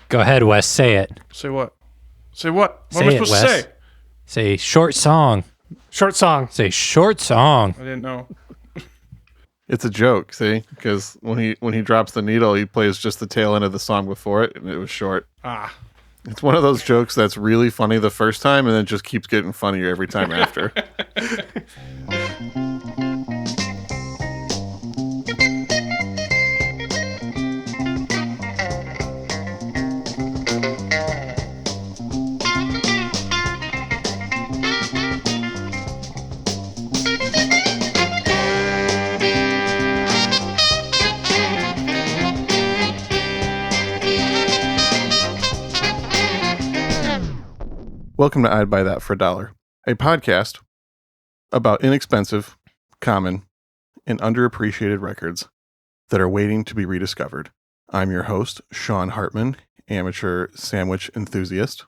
Go ahead, Wes. Say it. Say what? Say what? What Say am I it, supposed Wes. to say? Say short song. Short song. Say short song. I didn't know. It's a joke, see? Because when he drops the needle, he plays just the tail end of the song before it, and it was short. Ah. It's one of those jokes that's really funny the first time, and then just keeps getting funnier every time after. Welcome to I'd Buy That for $1, a podcast about inexpensive, common, and underappreciated records that are waiting to be rediscovered. I'm your host, Sean Hartman, amateur sandwich enthusiast.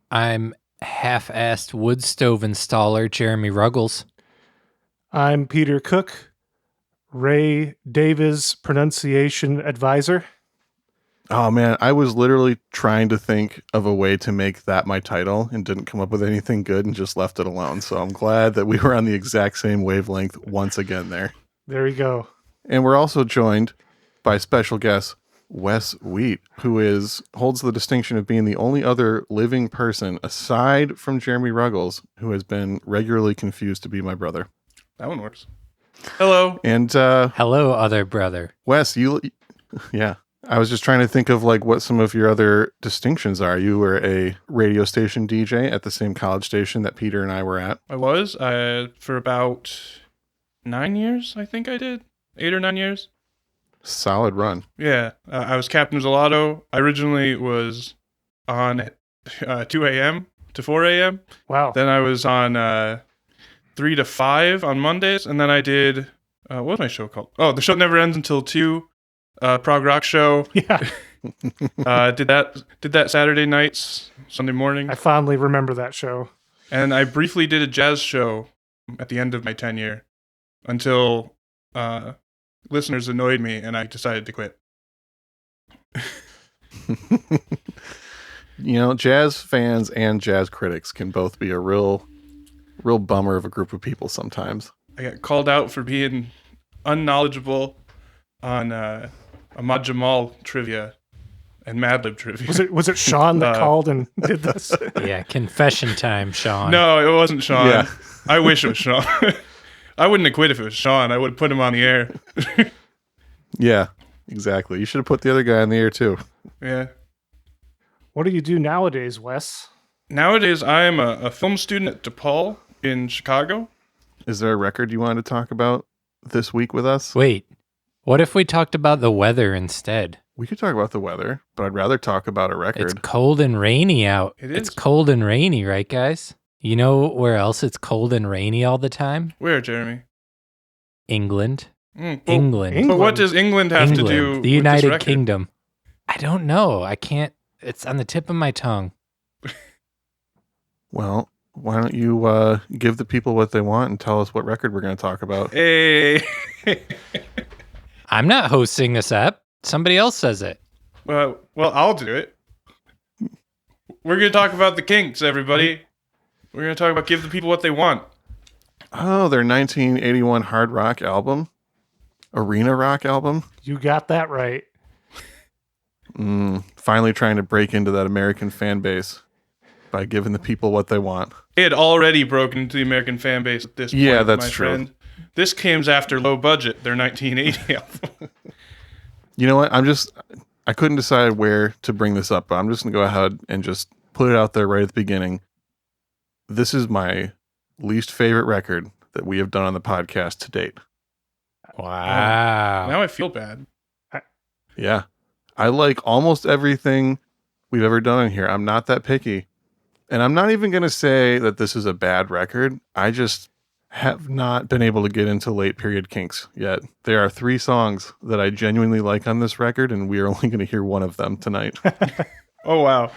I'm half-assed wood stove installer Jeremy Ruggles. I'm Peter Cook, Ray Davies pronunciation advisor. Oh man, I was literally trying to think of a way to make that my title and didn't come up with anything good and just left it alone. So I'm glad that we were on the exact same wavelength once again there. There we go. And we're also joined by special guest Wes Wheat, who holds the distinction of being the only other living person aside from Jeremy Ruggles who has been regularly confused to be my brother. That one works. Hello. And Hello, other brother. Wes, yeah. I was just trying to think of like what some of your other distinctions are. You were a radio station DJ at the same college station that Peter and I were at. I was for about 9 years, I think I did. 8 or 9 years. Solid run. Yeah. I was Captain Zelato. I originally was on at 2 a.m. to 4 a.m. Wow. Then I was on 3 to 5 on Mondays. And then I did, what was my show called? Oh, The Show Never Ends Until 2. Prog rock show. Yeah. Did that Saturday nights, Sunday morning. I fondly remember that show. And I briefly did a jazz show at the end of my tenure until listeners annoyed me and I decided to quit. You know, jazz fans and jazz critics can both be a real bummer of a group of people sometimes. I got called out for being unknowledgeable on Ahmad Jamal trivia and Madlib trivia. Was it Sean that called and did this? Yeah, confession time, Sean. No, it wasn't Sean. Yeah. I wish it was Sean. I wouldn't have quit if it was Sean. I would have put him on the air. Yeah, exactly. You should have put the other guy on the air too. Yeah. What do you do nowadays, Wes? Nowadays, I am a film student at DePaul in Chicago. Is there a record you wanted to talk about this week with us? Wait, what if we talked about the weather instead? We could talk about the weather, but I'd rather talk about a record. It's cold and rainy out. It is. It's cold and rainy, right, guys? You know where else it's cold and rainy all the time? Where, Jeremy? England. England. But what does England have to do the with United this record? Kingdom? I don't know. I can't. It's on the tip of my tongue. Well, why don't you give the people what they want and tell us what record we're going to talk about? Hey. I'm not hosting this app. Somebody else says it. Well, I'll do it. We're going to talk about the Kinks, everybody. We're going to talk about Give the People What They Want. Oh, their 1981 hard rock album? Arena rock album? You got that right. Finally trying to break into that American fan base by giving the people what they want. It had already broken into the American fan base at this point. Yeah, that's my true. friend. This comes after Low Budget, their 1980 album. You know what? I couldn't decide where to bring this up, but I'm just going to go ahead and just put it out there right at the beginning. This is my least favorite record that we have done on the podcast to date. Wow. Now I feel bad. Yeah. I like almost everything we've ever done in here. I'm not that picky. And I'm not even going to say that this is a bad record. I just have not been able to get into late period Kinks yet. There are 3 songs that I genuinely like on this record, and we are only going to hear one of them tonight. Oh, wow.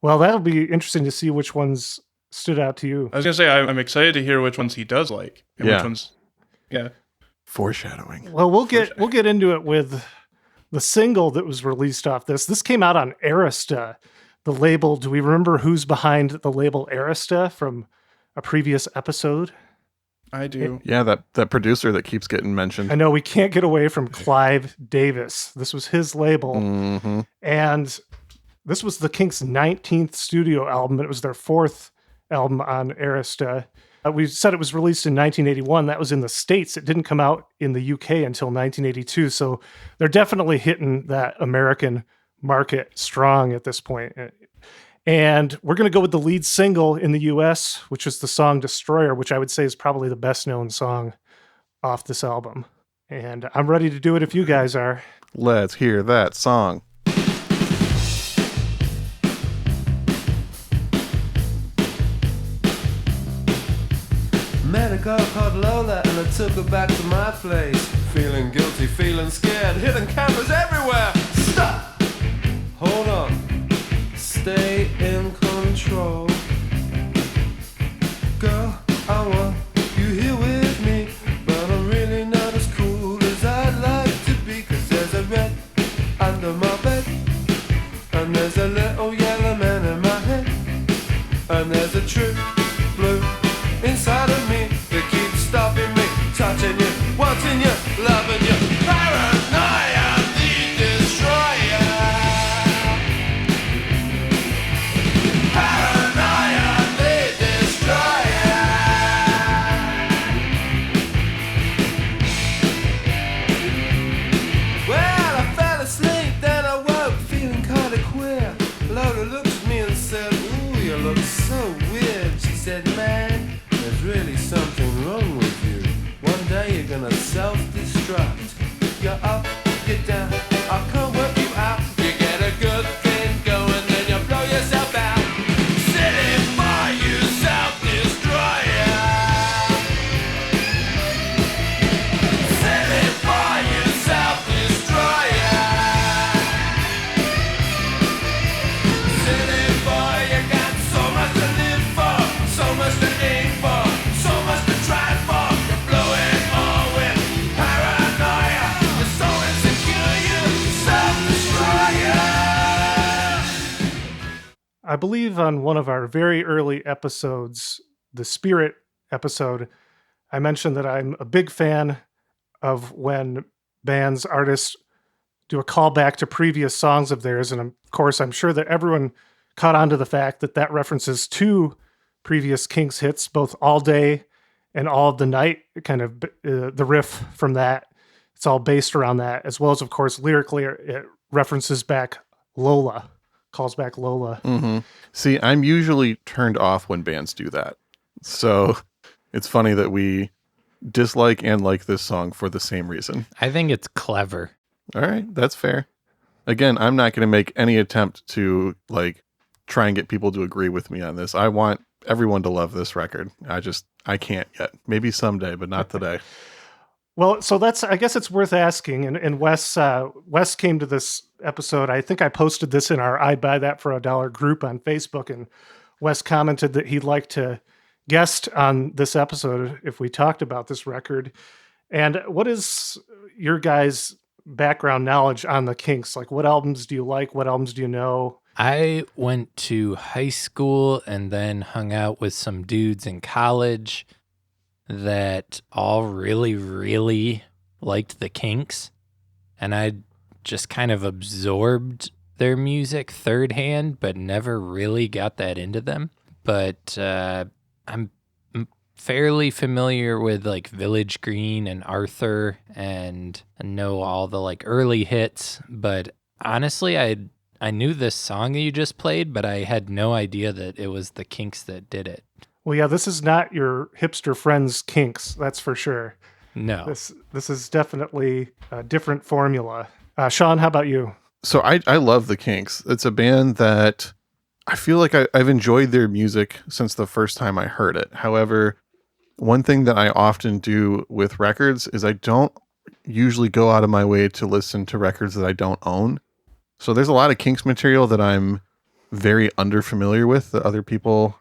Well, that'll be interesting to see which ones stood out to you. I was going to say, I'm excited to hear which ones he does like. And Yeah. which ones, yeah. Foreshadowing. Well, we'll get into it with the single that was released off this came out on Arista, the label. Do we remember who's behind the label Arista from a previous episode? I do. Yeah, that producer that keeps getting mentioned. I know we can't get away from Clive Davis. This was his label. Mm-hmm. And this was the Kinks' 19th studio album. It was their 4th album on Arista. We said it was released in 1981. That was in the States. It didn't come out in the UK until 1982. So they're definitely hitting that American market strong at this point. And we're going to go with the lead single in the US, which is the song Destroyer, which I would say is probably the best known song off this album. And I'm ready to do it if you guys are. Let's hear that song. Met a girl called Lola and I took her back to my place. Feeling guilty, feeling scared, hidden cameras everywhere. Stop! Hold on. Stay in control. Girl, I want you here with me, but I'm really not as cool as I'd like to be. Cause there's a red under my bed, and there's a little yellow man in my head, and there's a true blue inside of me that keeps stopping me, touching you, wanting you, loving you. Paranoia, the destroyer. Paranoia, the destroyer. Well, I fell asleep, then I woke feeling kinda queer. Lola looked at me and said, ooh, you look so weird. She said, man, there's really something wrong with you. One day you're gonna self-destruct. You're up, you're down, I can't work you out. You get a good thing going, then you blow yourself out. Silly boy, you self-destroyer. Silly boy, you self-destroyer. Silly boy, you got so much to live for, so much to aim for, so much to try for. You blow it all with paranoia. You're so insecure, you self-destroyer. I believe on one of our very early episodes, the Spirit episode, I mentioned that I'm a big fan of when bands, artists do a callback to previous songs of theirs. And of course, I'm sure that everyone caught on to the fact that that references two previous Kinks hits, both All Day and All of the Night, kind of the riff from that. It's all based around that, as well as, of course, lyrically, it references back Lola, calls back Lola. Mm-hmm. See, I'm usually turned off when bands do that. So it's funny that we dislike and like this song for the same reason. I think it's clever. All right, that's fair. Again, I'm not going to make any attempt to like try and get people to agree with me on this. I want everyone to love this record. I can't yet. Maybe someday, but not today. Well, so I guess it's worth asking. And Wes came to this episode. I think I posted this in our I'd Buy That for a Dollar group on Facebook, and Wes commented that he'd like to guest on this episode if we talked about this record. And what is your guys' background knowledge on the Kinks? Like, what albums do you like? What albums do you know? I went to high school and then hung out with some dudes in college that all really, really liked the Kinks. And I just kind of absorbed their music third hand, but never really got that into them. But I'm fairly familiar with like Village Green and Arthur, and know all the like early hits. But honestly, I knew this song that you just played, but I had no idea that it was the Kinks that did it. Well, yeah, this is not your hipster friends Kinks, that's for sure. No. This is definitely a different formula. Sean, how about you? So I love the Kinks. It's a band that I feel like I've enjoyed their music since the first time I heard it. However, one thing that I often do with records is I don't usually go out of my way to listen to records that I don't own. So there's a lot of Kinks material that I'm very underfamiliar with that other people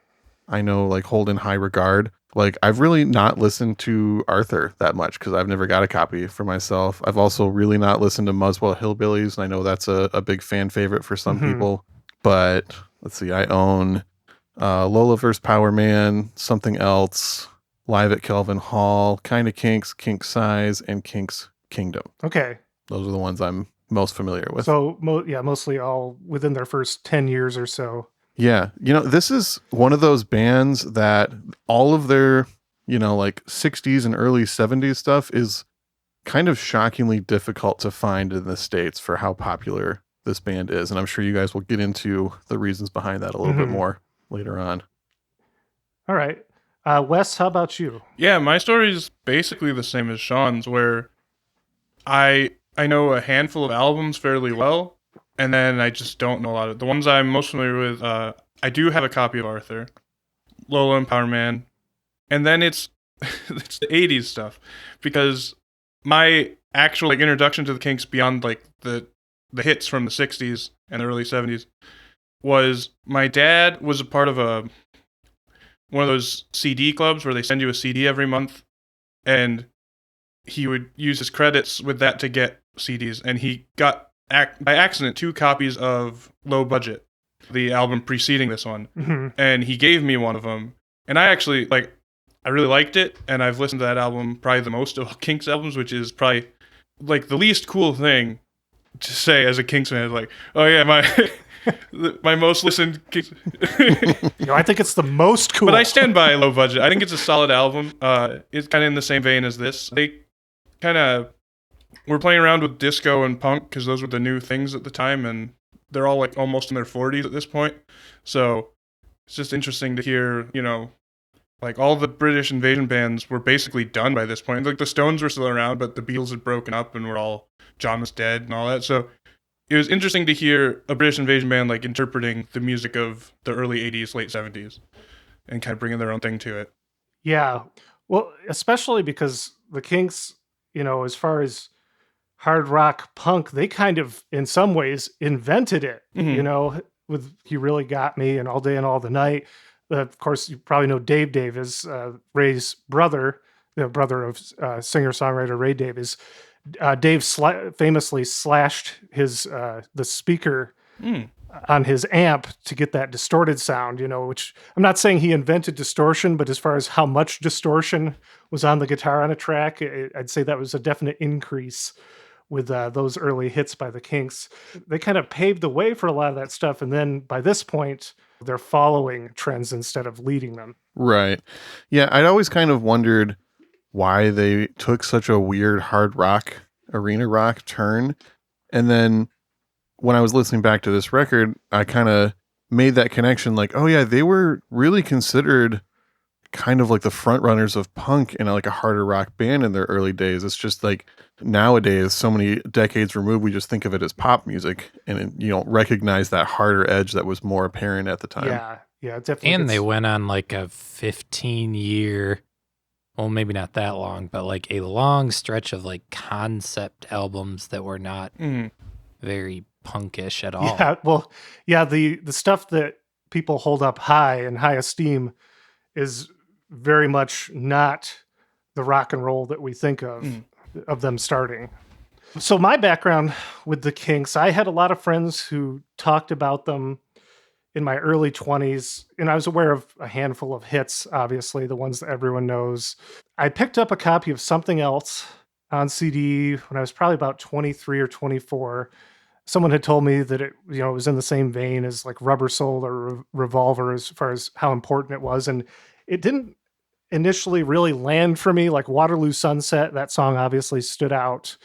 I know like hold in high regard. Like, I've really not listened to Arthur that much because I've never got a copy for myself. I've also really not listened to Muswell Hillbillies, and I know that's a big fan favorite for some people. But let's see, I own Lola vs. Power Man, Something Else, Live at Kelvin Hall, Kinda Kinks, Kinks Size, and Kinks Kingdom. Okay. Those are the ones I'm most familiar with. So, mostly all within their first 10 years or so. Yeah. This is one of those bands that all of their, like 60s and early 70s stuff is kind of shockingly difficult to find in the States for how popular this band is. And I'm sure you guys will get into the reasons behind that a little bit more later on. All right. Wes, how about you? Yeah, my story is basically the same as Sean's, where I know a handful of albums fairly well, and then I just don't know a lot of the ones I'm most familiar with. I do have a copy of Arthur, Lola and Power Man, and then it's it's the '80s stuff, because my actual introduction to the Kinks beyond the hits from the '60s and the early '70s was my dad was a part of one of those CD clubs where they send you a CD every month, and he would use his credits with that to get CDs, and he got by accident 2 copies of Low Budget, the album preceding this one, and he gave me one of them, and I actually I really liked it, and I've listened to that album probably the most of all Kinks albums, which is probably the least cool thing to say as a Kinks fan. Like, oh yeah, my most listened Kinks. I think it's the most cool. But I stand by Low Budget. I think it's a solid album. It's kind of in the same vein as this. They kind of were playing around with disco and punk because those were the new things at the time, and they're all almost in their 40s at this point. So it's just interesting to hear, all the British invasion bands were basically done by this point. The Stones were still around, but the Beatles had broken up and John was dead and all that. So it was interesting to hear a British invasion band interpreting the music of the early 80s, late 70s, and kind of bringing their own thing to it. Yeah. Well, especially because the Kinks, as far as hard rock punk, they kind of, in some ways, invented it, with You Really Got Me and All Day and All the Night. Of course, you probably know Dave Davies, Ray's brother, the brother of singer-songwriter Ray Davies. Dave famously slashed the speaker on his amp to get that distorted sound, which I'm not saying he invented distortion, but as far as how much distortion was on the guitar on a track, I'd say that was a definite increase with those early hits by the Kinks. They kind of paved the way for a lot of that stuff. And then by this point, they're following trends instead of leading them. Right. Yeah, I'd always kind of wondered why they took such a weird hard rock, arena rock turn. And then when I was listening back to this record, I kind of made that connection oh yeah, they were really considered kind of the front runners of punk in a harder rock band in their early days. It's just nowadays, so many decades removed, we just think of it as pop music, and you don't recognize that harder edge that was more apparent at the time. Yeah, definitely. And they went on a 15-year, well, maybe not that long, but a long stretch of concept albums that were not very punkish at all. Yeah, well, yeah, the stuff that people hold up high in high esteem is very much not the rock and roll that we think of them starting. So my background with the Kinks, I had a lot of friends who talked about them in my early 20s, and I was aware of a handful of hits, obviously, the ones that everyone knows. I picked up a copy of Something Else on CD when I was probably about 23 or 24. Someone had told me that it was in the same vein as Rubber Soul or Revolver as far as how important it was. And it didn't initially really land for me. Waterloo Sunset, that song obviously stood out.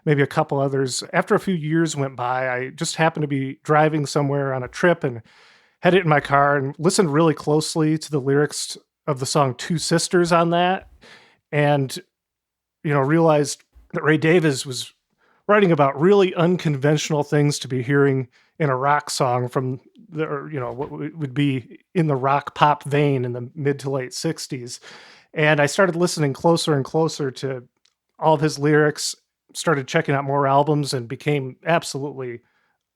Maybe a couple others. After a few years went by, I just happened to be driving somewhere on a trip and had it in my car and listened really closely to the lyrics of the song Two Sisters on that. And, realized that Ray Davies was writing about really unconventional things to be hearing in a rock song from what would be in the rock pop vein in the mid to late 60s. And I started listening closer and closer to all of his lyrics, started checking out more albums, and became absolutely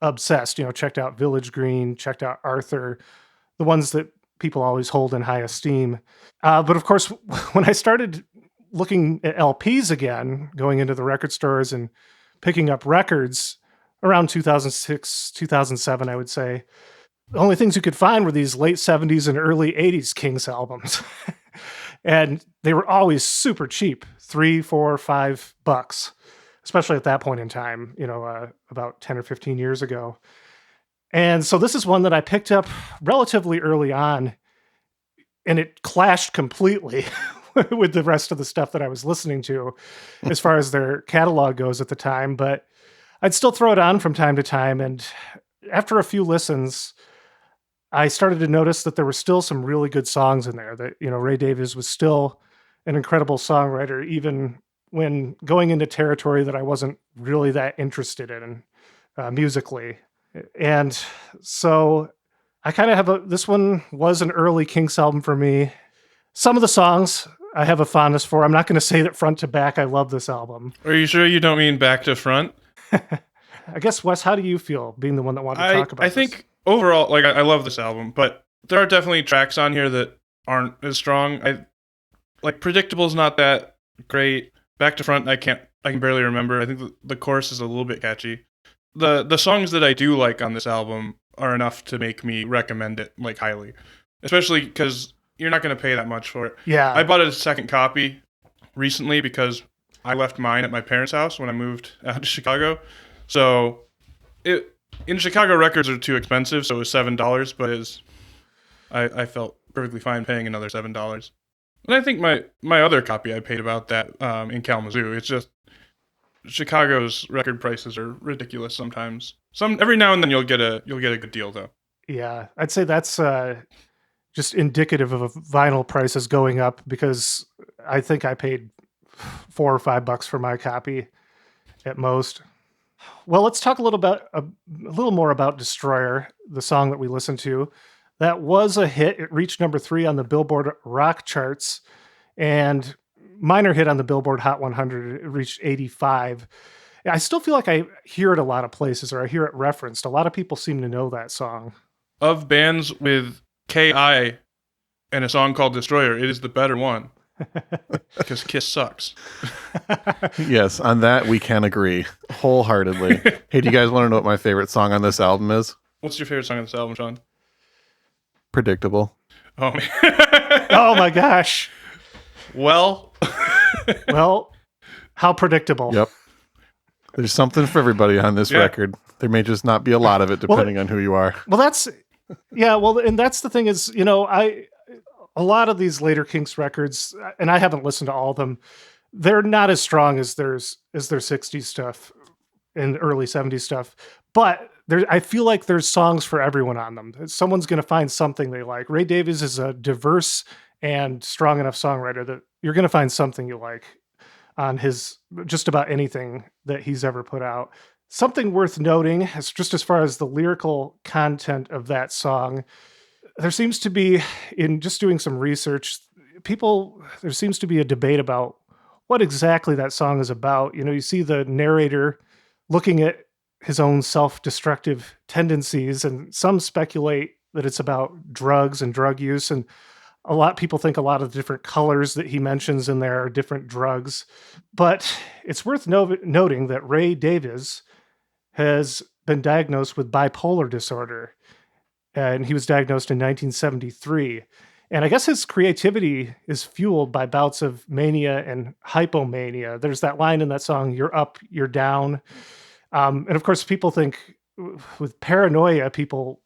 obsessed. Checked out Village Green, checked out Arthur, the ones that people always hold in high esteem. But of course, when I started looking at LPs again, going into the record stores and picking up records around 2006, 2007, I would say, the only things you could find were these late 70s and early 80s Kinks albums. And they were always super cheap, $3, $4, $5, especially at that point in time, about 10 or 15 years ago. And so this is one that I picked up relatively early on, and it clashed completely with the rest of the stuff that I was listening to as far as their catalog goes at the time. But I'd still throw it on from time to time. And after a few listens, I started to notice that there were still some really good songs in there, that, Ray Davies was still an incredible songwriter, even when going into territory that I wasn't really that interested in musically. And so I kind of have this one was an early Kinks album for me. Some of the songs I have a fondness for. I'm not going to say that front to back I love this album. Are you sure you don't mean back to front? I guess, Wes, how do you feel being the one that wanted to talk about I this? think overall, I love this album, but there are definitely tracks on here that aren't as strong. Predictable's not that great. Back to front, I can barely remember. I think the chorus is a little bit catchy. The songs that I do like on this album are enough to make me recommend it highly, especially because you're not going to pay that much for it. Yeah. I bought a second copy recently because I left mine at my parents' house when I moved out to Chicago. So in Chicago, records are too expensive, so it was $7, but I felt perfectly fine paying another $7. And I think my other copy I paid about that in Kalamazoo. It's just Chicago's record prices are ridiculous sometimes. Every now and then you'll get a good deal though. Yeah, I'd say that's just indicative of vinyl prices going up, because I think I paid $4 or $5 for my copy at most. Well, let's talk a little more about Destroyer, the song that we listened to. That was a hit. It reached number 3 on the Billboard rock charts, and minor hit on the Billboard Hot 100. It reached 85. I still feel like I hear it a lot of places, or I hear it referenced. A lot of people seem to know that song. Of bands with K.I. and a song called Destroyer, it is the better one. Because Kiss sucks. Yes, on that we can agree wholeheartedly. Hey, do you guys want to know what my favorite song on this album is? What's your favorite song on this album, Sean? Predictable. Oh, man. Oh my gosh. Well, how predictable. Yep. There's something for everybody on this record. There may just not be a lot of it depending on who you are. Well, and that's the thing is, a lot of these later Kinks records, and I haven't listened to all of them, they're not as strong as their 60s stuff and early 70s stuff. But I feel like there's songs for everyone on them. Someone's going to find something they like. Ray Davies is a diverse and strong enough songwriter that you're going to find something you like on his just about anything that he's ever put out. Something worth noting is just as far as the lyrical content of that song, there seems to be, in just doing some research, there seems to be a debate about what exactly that song is about. You see the narrator looking at his own self-destructive tendencies, and some speculate that it's about drugs and drug use, and people think a lot of the different colors that he mentions in there are different drugs. But it's worth noting that Ray Davies has been diagnosed with bipolar disorder, and he was diagnosed in 1973. And I guess his creativity is fueled by bouts of mania and hypomania. There's that line in that song, "You're up, you're down." And of course, people think with paranoia, people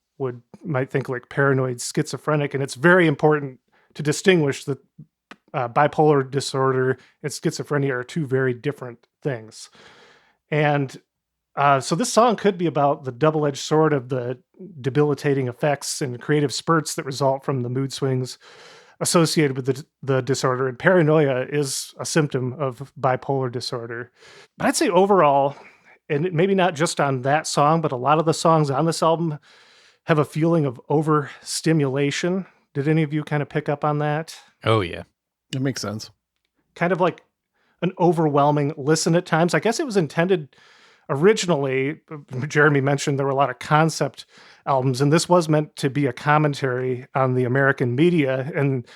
might think like paranoid schizophrenic. And it's very important to distinguish that bipolar disorder and schizophrenia are two very different things. And so this song could be about the double-edged sword of the debilitating effects and creative spurts that result from the mood swings associated with the disorder. And paranoia is a symptom of bipolar disorder. But I'd say overall, and maybe not just on that song, but a lot of the songs on this album have a feeling of overstimulation. Did any of you kind of pick up on that? Oh, yeah. It makes sense. Kind of like an overwhelming listen at times. I guess it was intended originally, Jeremy mentioned there were a lot of concept albums, and this was meant to be a commentary on the American media. And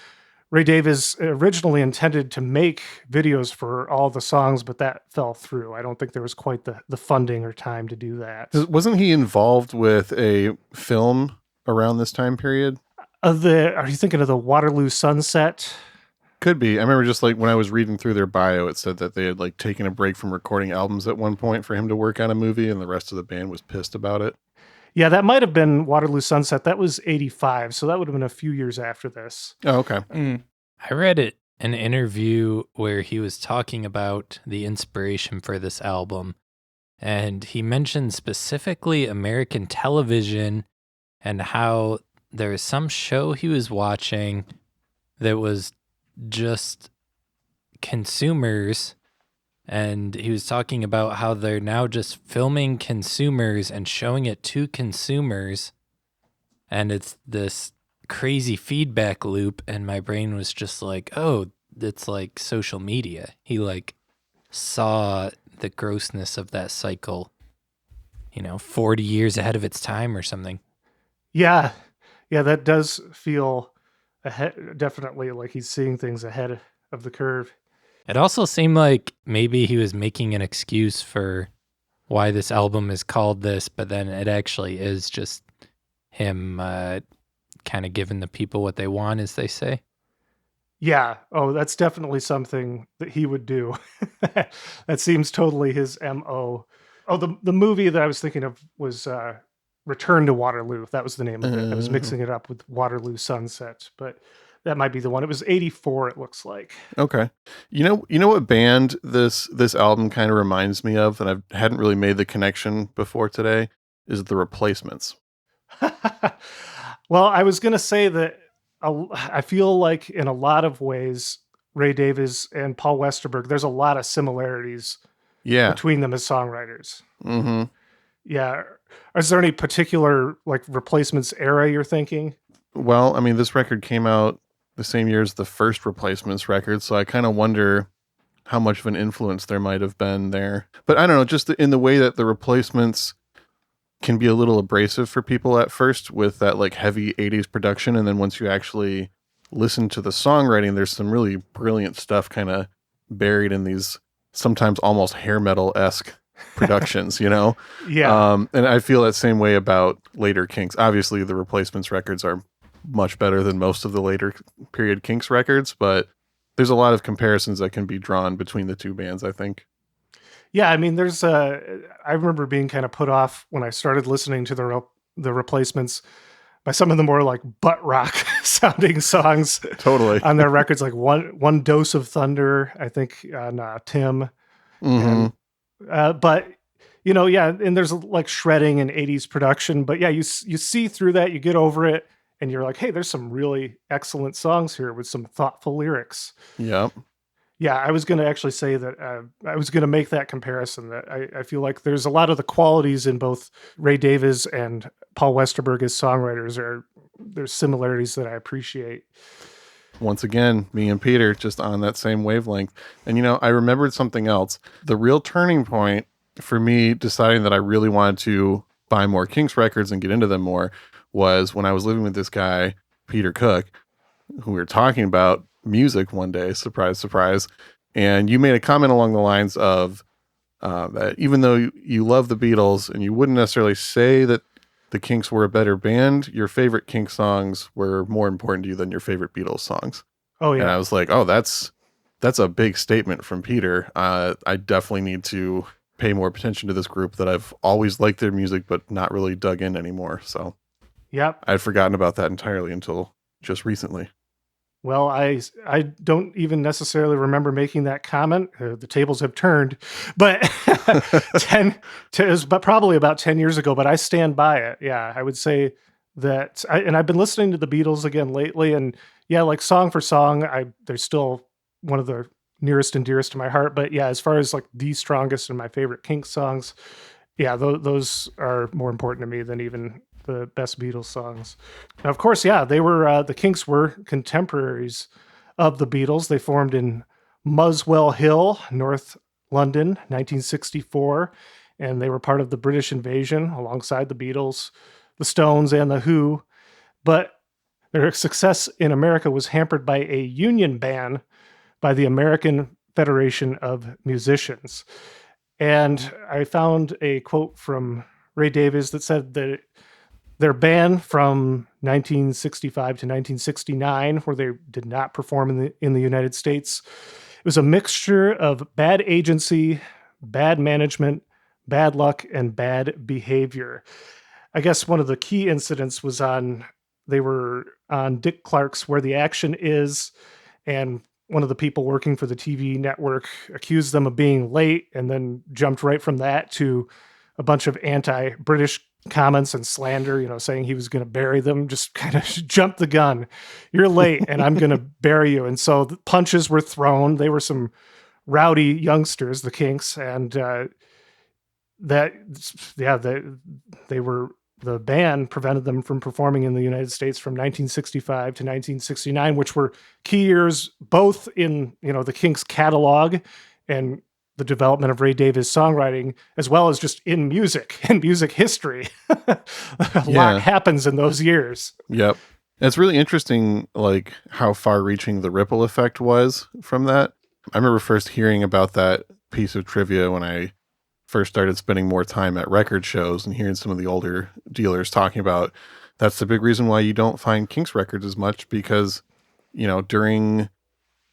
Ray Davies originally intended to make videos for all the songs, but that fell through. I don't think there was quite the funding or time to do that. Wasn't he involved with a film around this time period? Are you thinking of the Waterloo Sunset? Could be. I remember just like when I was reading through their bio, it said that they had like taken a break from recording albums at one point for him to work on a movie, and the rest of the band was pissed about it. Yeah, that might have been Waterloo Sunset. That was 85, so that would have been a few years after this. Oh, okay. I read an interview where he was talking about the inspiration for this album, and he mentioned specifically American television and how there was some show he was watching that was just consumers, and he was talking about how they're now just filming consumers and showing it to consumers, and it's this crazy feedback loop. And my brain was just like, oh, it's like social media. He like saw the grossness of that cycle, 40 years ahead of its time or something. Yeah, that does feel definitely like he's seeing things ahead of the curve. It also seemed like maybe he was making an excuse for why this album is called this, but then it actually is just him kind of giving the people what they want, as they say. Yeah. Oh, that's definitely something that he would do. That seems totally his MO. Oh, the movie that I was thinking of was Return to Waterloo. That was the name of it. I was mixing it up with Waterloo Sunset, but that might be the one. It was 84, it looks like. Okay. You know what band this album kind of reminds me of that I hadn't really made the connection before today is The Replacements. Well, I was going to say that I feel like in a lot of ways, Ray Davies and Paul Westerberg, there's a lot of similarities between them as songwriters. Mm-hmm. Yeah. Is there any particular like Replacements era you're thinking? Well, I mean, this record came out the same year as the first Replacements record, so I kind of wonder how much of an influence there might have been there. But I don't know, just in the way that the Replacements can be a little abrasive for people at first with that like heavy 80s production, and then once you actually listen to the songwriting, there's some really brilliant stuff kind of buried in these sometimes almost hair metal-esque productions, Yeah. And I feel that same way about later Kinks. Obviously, the Replacements records are much better than most of the later period Kinks records, but there's a lot of comparisons that can be drawn between the two bands, I think. Yeah, I mean, I remember being kind of put off when I started listening to the Replacements by some of the more like butt rock sounding songs. Totally. On their records, like one Dose of Thunder, I think, on Tim. Mm-hmm. But and there's like shredding and 80s production, but yeah, you see through that, you get over it, and you're like, hey, there's some really excellent songs here with some thoughtful lyrics. Yep. Yeah, I was going to actually say that I was going to make that comparison, that I feel like there's a lot of the qualities in both Ray Davies and Paul Westerberg as songwriters there's similarities that I appreciate. Once again, me and Peter just on that same wavelength. And I remembered something else. The real turning point for me deciding that I really wanted to buy more Kinks records and get into them more was when I was living with this guy, Peter Cook, who we were talking about music one day, surprise, surprise. And you made a comment along the lines of that even though you love the Beatles and you wouldn't necessarily say that the Kinks were a better band, your favorite Kinks songs were more important to you than your favorite Beatles songs. Oh, yeah. And I was like, oh, that's a big statement from Peter. I definitely need to pay more attention to this group that I've always liked their music, but not really dug in anymore. So yep. I'd forgotten about that entirely until just recently. Well, I don't even necessarily remember making that comment. The tables have turned, but it was probably about 10 years ago, but I stand by it. Yeah, I would say that, and I've been listening to the Beatles again lately, and yeah, like song for song, they're still one of the nearest and dearest to my heart. But yeah, as far as like the strongest and my favorite Kinks songs, yeah, those are more important to me than even the best Beatles songs. Now, of course, yeah, they were the Kinks were contemporaries of the Beatles. They formed in Muswell Hill, North London, 1964, and they were part of the British invasion alongside the Beatles, the Stones, and the Who. But their success in America was hampered by a union ban by the American Federation of Musicians. And I found a quote from Ray Davies that said that their ban from 1965 to 1969, where they did not perform in the United States, it was a mixture of bad agency, bad management, bad luck, and bad behavior. I guess one of the key incidents was they were on Dick Clark's Where the Action Is, and one of the people working for the TV network accused them of being late and then jumped right from that to a bunch of anti-British comments and slander, saying he was going to bury them, just kind of jumped the gun. You're late and I'm going to bury you. And so the punches were thrown. They were some rowdy youngsters, the Kinks, and the ban prevented them from performing in the United States from 1965 to 1969, which were key years both in, the Kinks catalog and the development of Ray Davies' songwriting, as well as just in music and music history. A lot happens in those years. Yep. And it's really interesting, like how far-reaching the ripple effect was from that. I remember first hearing about that piece of trivia when I first started spending more time at record shows and hearing some of the older dealers talking about that's the big reason why you don't find Kinks records as much, because, during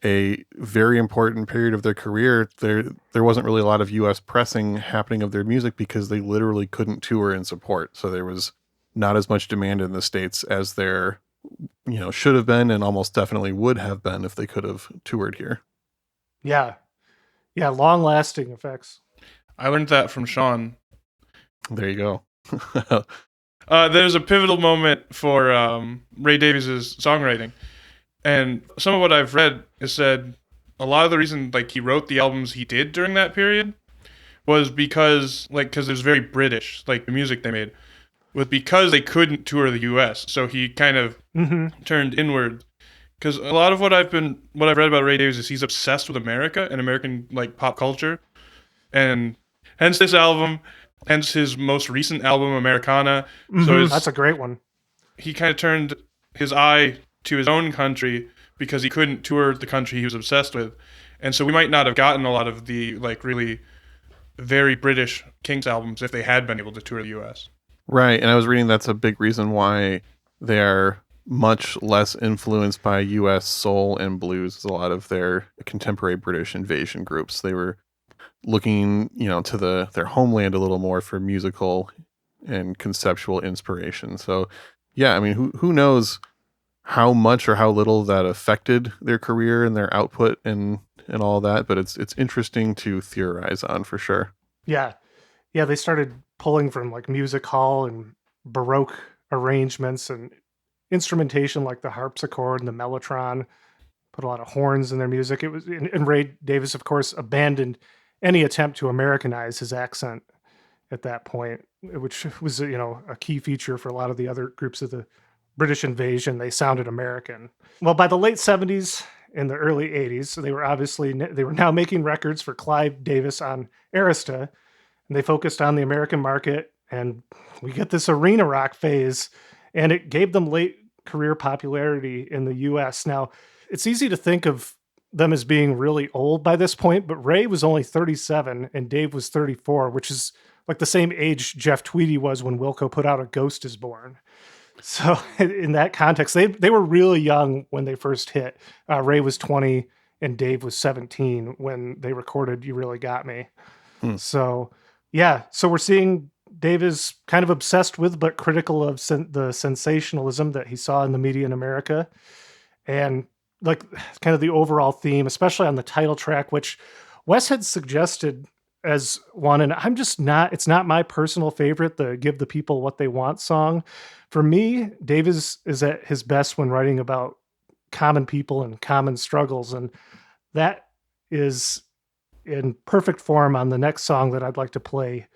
a very important period of their career, there wasn't really a lot of US pressing happening of their music because they literally couldn't tour and support. So there was not as much demand in the States as there, should have been, and almost definitely would have been if they could have toured here. Yeah. Yeah. Long lasting effects. I learned that from Sean. There you go. There's a pivotal moment for Ray Davies' songwriting. And some of what I've read is said a lot of the reason he wrote the albums he did during that period was because it was very British, the music they made, was because they couldn't tour the US. So he kind of turned inward. Because a lot of what I've read about Ray Davies is he's obsessed with America and American pop culture. And hence this album, hence his most recent album, Americana. So that's a great one. He kind of turned his eye to his own country because he couldn't tour the country he was obsessed with. And so we might not have gotten a lot of the really very British Kinks albums if they had been able to tour the US. Right. And I was reading that's a big reason why they are much less influenced by US soul and blues as a lot of their contemporary British invasion groups. They were looking, to their homeland a little more for musical and conceptual inspiration. So, yeah, I mean, who knows how much or how little that affected their career and their output and all that, but it's interesting to theorize on for sure. Yeah. Yeah, they started pulling from music hall and Baroque arrangements and instrumentation like the harpsichord and the mellotron, put a lot of horns in their music. It was, and Ray Davies, of course, abandoned any attempt to Americanize his accent at that point, which was, a key feature for a lot of the other groups of the British invasion. They sounded American. Well, by the late 70s and the early 80s, they were now making records for Clive Davis on Arista, and they focused on the American market, and we get this arena rock phase, and it gave them late career popularity in the US. Now, it's easy to think of them as being really old by this point, but Ray was only 37 and Dave was 34, which is the same age Jeff Tweedy was when Wilco put out A Ghost Is Born. So in that context, they were really young when they first hit. Ray was 20 and Dave was 17 when they recorded You Really Got Me. So, yeah. So we're seeing Dave is kind of obsessed with, but critical of the sensationalism that he saw in the media in America. And kind of the overall theme, especially on the title track, which Wes had suggested as one, and it's not my personal favorite, the Give the People What They Want song. For me, Davies is at his best when writing about common people and common struggles. And that is in perfect form on the next song that I'd like to play,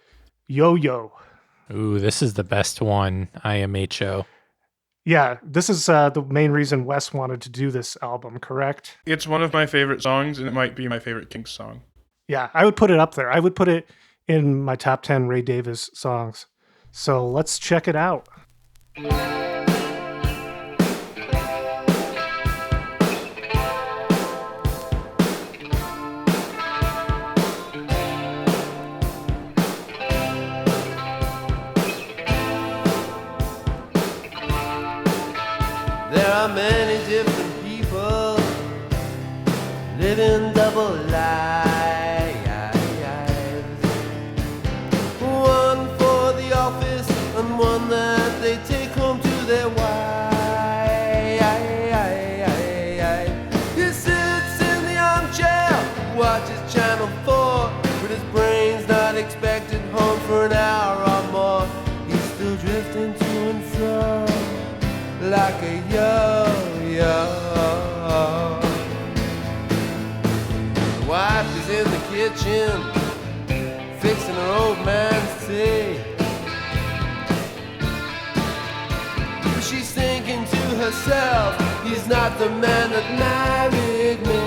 Yo Yo. Ooh, this is the best one, IMHO. Yeah, this is the main reason Wes wanted to do this album, correct? It's one of my favorite songs, and it might be my favorite Kinks song. Yeah, I would put it up there. I would put it in my top 10 Ray Davies songs. So let's check it out. There are many different people living double lives. One for the office and one that they take home to their wife. He sits in the armchair, watches Channel 4, with his brains not expected home for an hour or more. He's still drifting to and fro like a yo-yo. The wife is in the kitchen, fixing her old man's tea. She's thinking to herself, he's not the man that married me.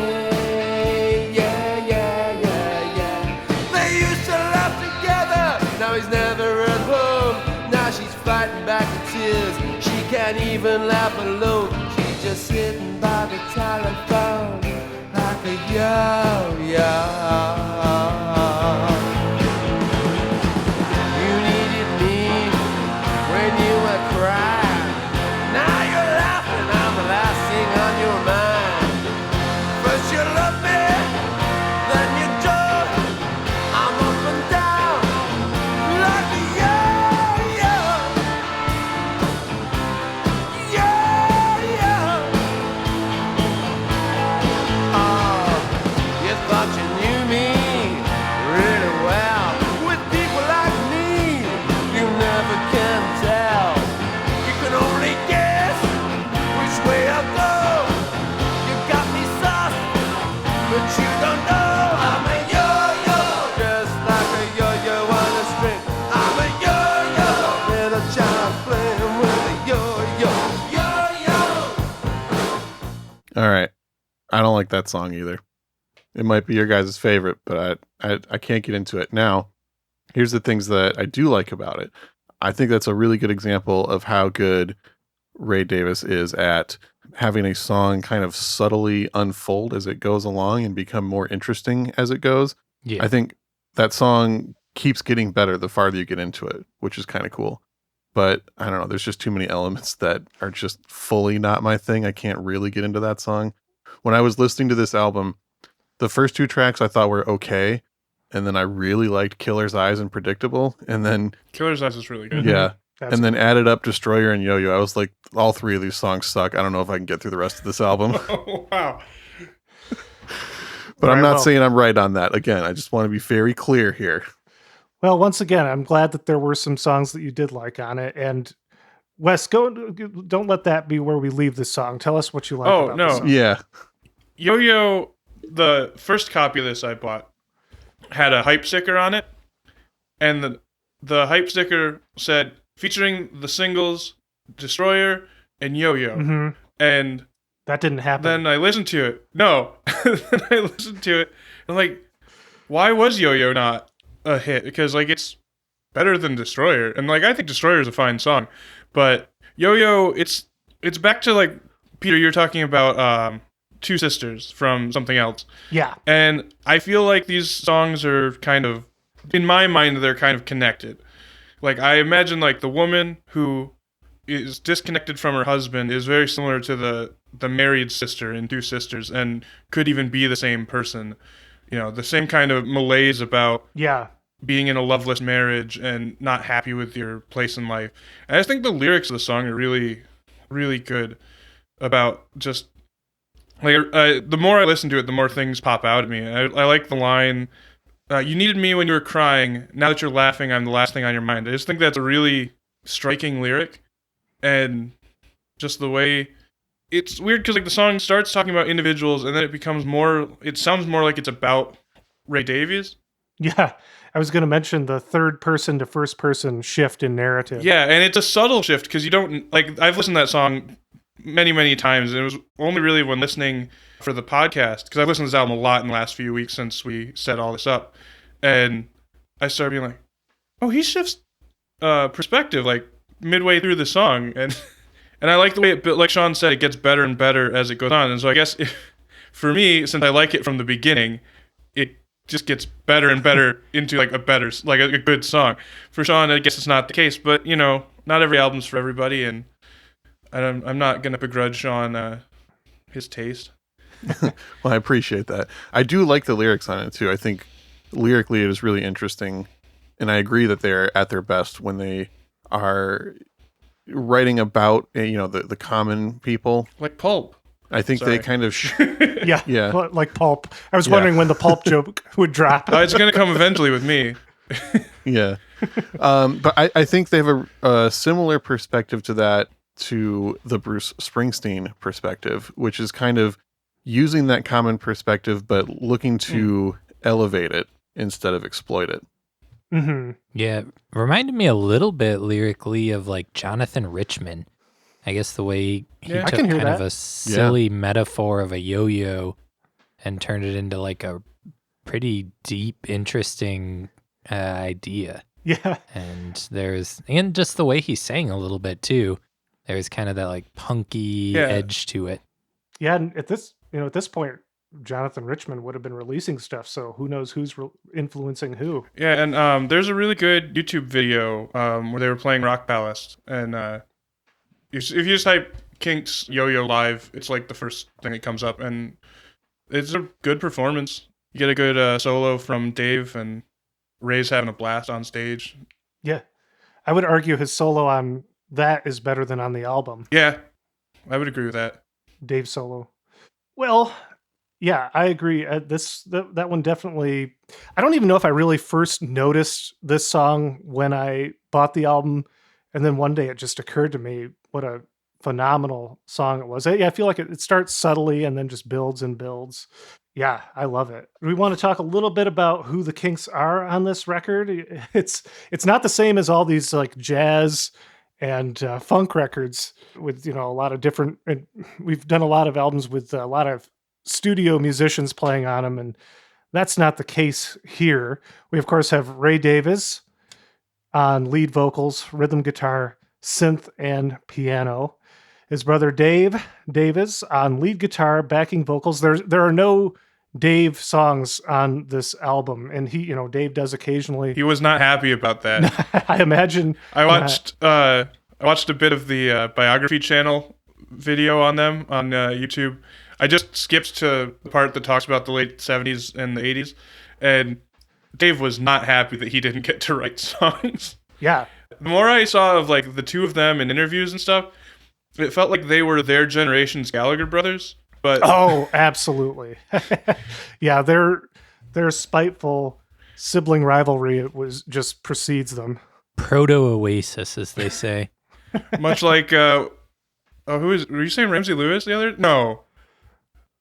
Yeah, yeah, yeah, yeah. They used to laugh together, now he's never at home. Now she's fighting back the tears, she can't even laugh alone. She's just sitting by the telephone like a yo-yo. You needed me when you were crying. Now you're laughing, I'm the last thing on your mind. First you love me, then you don't. I'm up and down like a yo-yo. Yo-yo. Oh, you thought you knew me really well. With people like me, you never can tell. You can only guess which way I go. You got me sauce, but you don't know. I'm a yo-yo, just like a yo-yo on a string. I'm a yo-yo, little child playing with a yo-yo. Yo-yo. All right. I don't like that song either. It might be your guys' favorite, but I can't get into it. Now, here's the things that I do like about it. I think that's a really good example of how good Ray Davies is at having a song kind of subtly unfold as it goes along and become more interesting as it goes. Yeah. I think that song keeps getting better the farther you get into it, which is kind of cool. But I don't know, there's just too many elements that are just fully not my thing. I can't really get into that song. When I was listening to this album, the first two tracks I thought were okay. And then I really liked Killer's Eyes and Predictable. And then, Killer's Eyes is really good. yeah. That's And then good. added up Destroyer and Yo-Yo. I was like, all three of these songs suck. I don't know if I can get through the rest of this album. Oh, wow. But I'm Very not well. saying I'm right on that. Again, I just want to be very clear here. Well, once again, I'm glad that there were some songs that you did like on it. And Wes, don't let that be where we leave this song. Tell us what you like Oh, about no. the song. Yeah. Yo-Yo, the first copy of this I bought, had a hype sticker on it. And the hype sticker said, featuring the singles Destroyer and Yo-Yo. hmm And That didn't happen. then I listened to it. No. Then I listened to it. And like, why was Yo-Yo not a hit? Because like it's better than Destroyer. And like I think Destroyer is a fine song. But Yo-Yo, it's back to like Peter, you're talking about Two Sisters from something else. yeah. And I feel like these songs are kind of, in my mind, they're kind of connected. Like, I imagine, like, the woman who is disconnected from her husband is very similar to the married sister in Two Sisters and could even be the same person. You know, the same kind of malaise about Yeah. being in a loveless marriage and not happy with your place in life. And I just think the lyrics of the song are really, really good about just like the more I listen to it, the more things pop out at me. I like the line, "You needed me when you were crying. Now that you're laughing, I'm the last thing on your mind." I just think that's a really striking lyric, and just the way it's weird because like the song starts talking about individuals, and then it becomes more. It sounds more like it's about Ray Davies. Yeah. I was going to mention the third person to first person shift in narrative. Yeah, and it's a subtle shift because you don't like. I've listened to that song many times, and it was only really when listening for the podcast because I've listened to this album a lot in the last few weeks since we set all this up, and I started being like, oh, he shifts perspective like midway through the song, and I like the way it, like Sean said, it gets better and better as it goes on. And so I guess for me, since I like it from the beginning, it just gets better and better into like a good song. For Sean, I guess it's not the case, but not every album's for everybody, and I'm not gonna begrudge Sean his taste. Well, I appreciate that. I do like the lyrics on it too. I think lyrically it is really interesting, and I agree that they're at their best when they are writing about the common people. Like Pulp. I think Sorry. they kind of Yeah, like Pulp. I was wondering when the Pulp joke would drop. It's gonna come eventually with me. yeah. But I think they have a similar perspective to that, to the Bruce Springsteen perspective, which is kind of using that common perspective, but looking to elevate it instead of exploit it. Mm-hmm. Yeah, reminded me a little bit lyrically of like Jonathan Richman. I guess the way he Yeah. I took can hear kind of that. a silly metaphor of a yo-yo and turned it into like a pretty deep, interesting idea. Yeah. And just the way he sang a little bit too. There's kind of that like punky edge to it. Yeah, and at this point, Jonathan Richman would have been releasing stuff, so who knows who's influencing who. Yeah, and there's a really good YouTube video where they were playing Rock Palace, and if you just type Kinks Yo-Yo Live, it's like the first thing that comes up, and it's a good performance. You get a good solo from Dave, and Ray's having a blast on stage. Yeah, I would argue his solo on that is better than on the album. Yeah, I would agree with that. Dave solo. Well, yeah, I agree. That one definitely. I don't even know if I really first noticed this song when I bought the album, and then one day it just occurred to me what a phenomenal song it was. I feel like it starts subtly and then just builds and builds. Yeah, I love it. We want to talk a little bit about who the Kinks are on this record. It's not the same as all these like jazz and funk records with a lot of different. And we've done a lot of albums with a lot of studio musicians playing on them, and that's not the case here. We of course have Ray Davies on lead vocals, rhythm guitar, synth, and piano. His brother Dave Davies on lead guitar, backing vocals. There are no Dave songs on this album, and Dave does occasionally. He was not happy about that. I imagine. I watched a bit of the biography channel video on them on YouTube. I just skipped to the part that talks about the late 70s and the 80s, and Dave was not happy that he didn't get to write songs. Yeah. The more I saw of like the two of them in interviews and stuff, it felt like they were their generation's Gallagher brothers. But oh, absolutely. Yeah, their spiteful sibling rivalry just precedes them. Proto Oasis, as they say. much like were you saying Ramsey Lewis the other? No.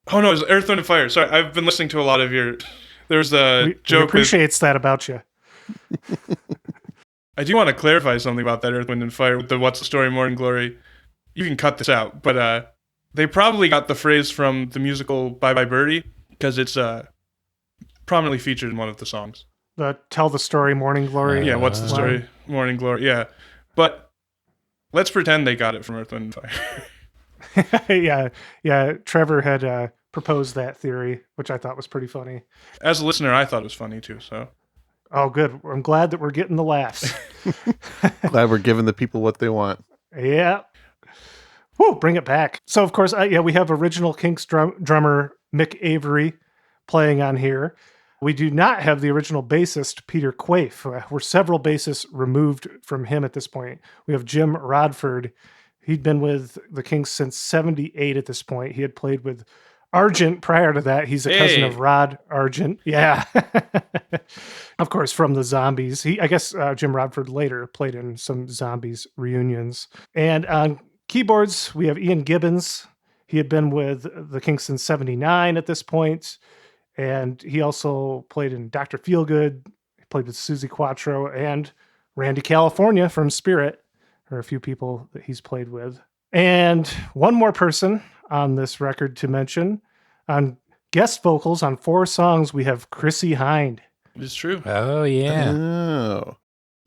Oh no, it was Earth, Wind and Fire. Sorry, I've been listening to a lot of your. There's a joke. He appreciates that about you. I do want to clarify something about that Earth, Wind and Fire with the What's the Story, Morning Glory. You can cut this out, but they probably got the phrase from the musical Bye Bye Birdie because it's prominently featured in one of the songs. The Tell the Story, Morning Glory. Yeah, What's the Story, Morning Glory. Yeah, but let's pretend they got it from Earth, Wind and Fire. Yeah. Trevor had proposed that theory, which I thought was pretty funny. As a listener, I thought it was funny too. So. Oh, good. I'm glad that we're getting the laughs. Glad we're giving the people what they want. Yeah. Woo, bring it back. So, of course, we have original Kinks drummer Mick Avery playing on here. We do not have the original bassist, Peter Quaife. We're several bassists removed from him at this point. We have Jim Rodford. He'd been with the Kinks since 1978 at this point. He had played with Argent prior to that. He's a cousin of Rod Argent. Yeah. Of course, from the Zombies. I guess Jim Rodford later played in some Zombies reunions. And on keyboards, we have Ian Gibbons. He had been with the Kinks since 1979 at this point. And he also played in Dr. Feelgood. He played with Susie Quattro and Randy California from Spirit. There are a few people that he's played with. And one more person on this record to mention. On guest vocals on 4 songs, we have Chrissie Hynde. It's true. Oh, yeah. Oh,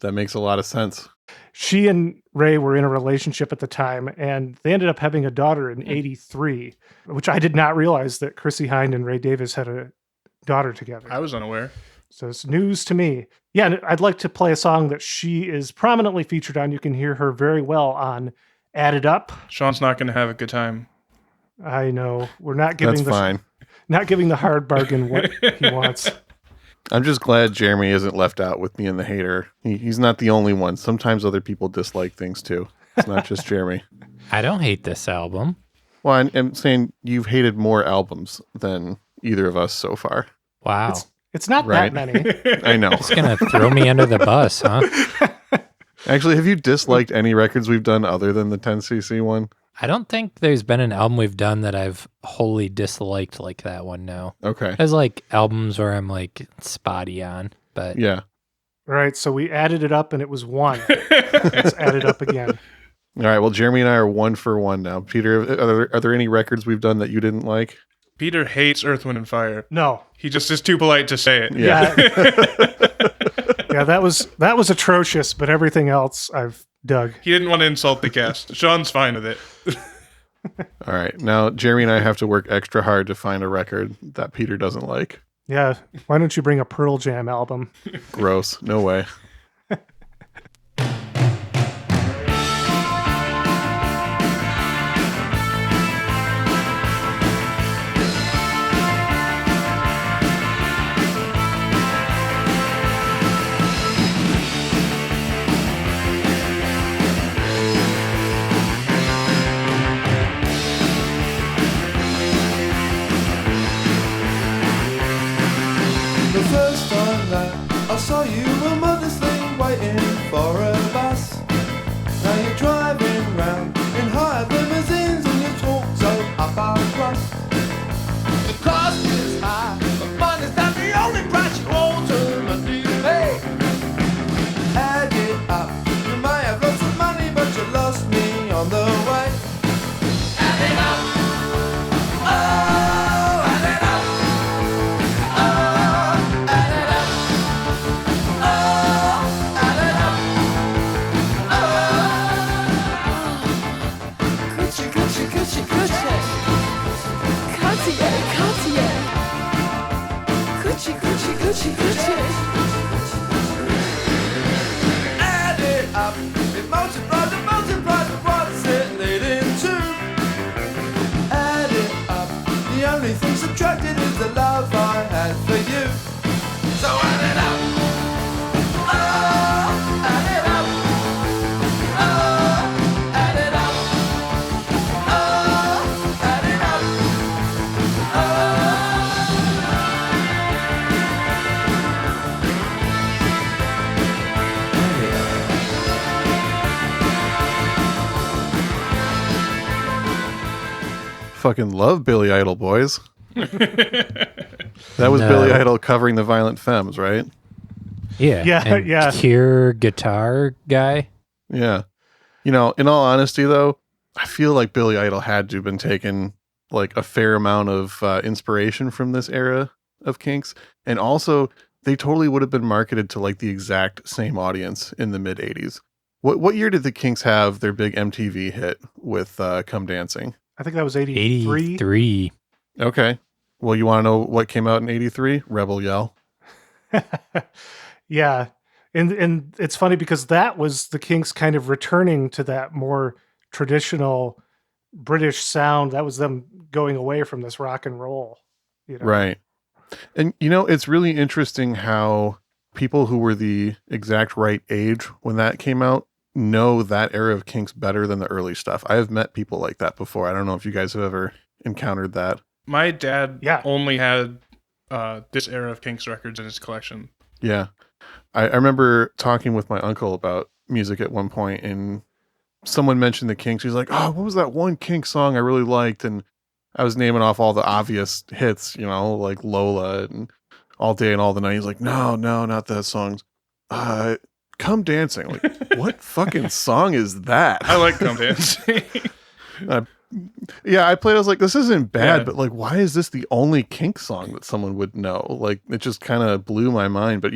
that makes a lot of sense. She and Ray were in a relationship at the time, and they ended up having a daughter in '83, which I did not realize that Chrissy Hynde and Ray Davies had a daughter together. I was unaware. So it's news to me. Yeah, and I'd like to play a song that she is prominently featured on. You can hear her very well on Add It Up. Sean's not going to have a good time. I know. We're not giving That's fine. not giving the hard bargain what he wants. I'm just glad Jeremy isn't left out with me and the hater. He's not the only one. Sometimes other people dislike things too. It's not just Jeremy. I don't hate this album. Well, I'm saying you've hated more albums than either of us so far. Wow. It's not Right. that many. I know. It's going to throw me under the bus, huh? Actually, have you disliked any records we've done other than the 10cc one? I don't think there's been an album we've done that I've wholly disliked like that one, no. Okay. There's like albums where I'm like spotty on, but Yeah. All right, so we added it up and it was 1. Let's add it up again. All right. Well, Jeremy and I are 1 for 1 now. Peter, are there any records we've done that you didn't like? Peter hates Earth, Wind, and Fire. No. He just is too polite to say it. Yeah. Yeah, that was atrocious, but everything else I've dug. He didn't want to insult the guest. Sean's fine with it. All right. Now, Jeremy and I have to work extra hard to find a record that Peter doesn't like. Yeah, why don't you bring a Pearl Jam album? Gross. No way. The first time that I saw you were modestly waiting for a bus. Now you're driving round in hired limousines and you talk so upper class. The cost is high, but fun is not the only price you ultimately pay. Add it up, you may have lots of money, but you lost me on the way. Add it up, oh, add it up. Add it up, it multiplies and multiplies, but what's it leading to? Add it up, the only thing subtracted is the love I had for you. So add it up, oh, add it up, oh, add it up, oh, add it up, oh. Fucking love Billy Idol, boys. That was No. Billy Idol covering the Violent Femmes, right? yeah. Yeah, And yeah. Cure guitar guy. Yeah. You know, in all honesty, though, I feel like Billy Idol had to have been taking like a fair amount of inspiration from this era of Kinks. And also, they totally would have been marketed to like the exact same audience in the mid 80s. What year did the Kinks have their big MTV hit with Come Dancing? I think that was 83. 83. Okay. Well, you want to know what came out in 83? Rebel Yell. Yeah. And it's funny because that was the Kinks kind of returning to that more traditional British sound. That was them going away from this rock and roll. You know? Right. And, you know, it's really interesting how people who were the exact right age when that came out know that era of Kinks better than the early stuff. I have met people like that before. I don't know if you guys have ever encountered that. My dad Yeah. only had this era of Kinks records in his collection. Yeah. I remember talking with my uncle about music at one point, and someone mentioned the Kinks. He's like, oh, what was that one Kinks song I really liked? And I was naming off all the obvious hits, you know, like Lola and All Day and All the Night. He's like, no, not that song. Come Dancing. Like, what fucking song is that? I like Come Dancing. Yeah, I played. I was like, this isn't bad, Yeah. but like, why is this the only Kinks song that someone would know? Like, it just kind of blew my mind. But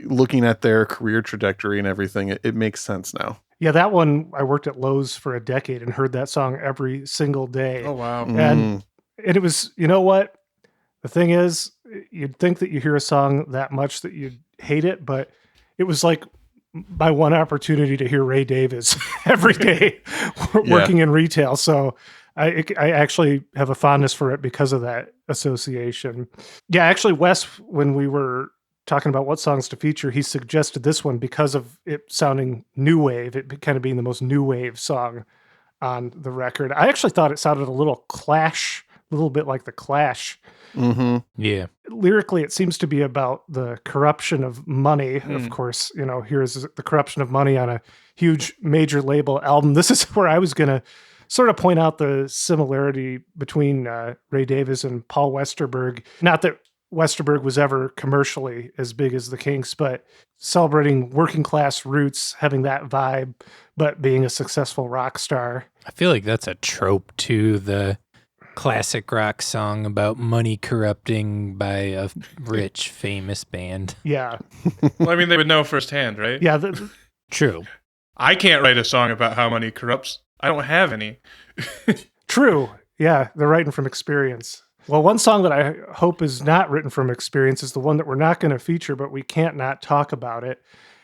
looking at their career trajectory and everything, it makes sense now. Yeah, that one, I worked at Lowe's for a decade and heard that song every single day. Oh wow. And it was, you know what? The thing is, you'd think that you hear a song that much that you'd hate it, but it was like my one opportunity to hear Ray Davies every day working in retail. So I actually have a fondness for it because of that association. Yeah, actually, Wes, when we were talking about what songs to feature, he suggested this one because of it sounding new wave, it kind of being the most new wave song on the record. I actually thought it sounded a little bit like the Clash. Mm-hmm. Yeah. Lyrically, it seems to be about the corruption of money. Of course, here's the corruption of money on a huge major label album. This is where I was going to sort of point out the similarity between Ray Davies and Paul Westerberg. Not that Westerberg was ever commercially as big as the Kinks, but celebrating working class roots, having that vibe, but being a successful rock star. I feel like that's a trope too, the classic rock song about money corrupting by a rich, famous band. Yeah. Well, I mean, they would know firsthand, right? Yeah. True. I can't write a song about how money corrupts. I don't have any. True. Yeah. They're writing from experience. Well, one song that I hope is not written from experience is the one that we're not going to feature, but we can't not talk about it.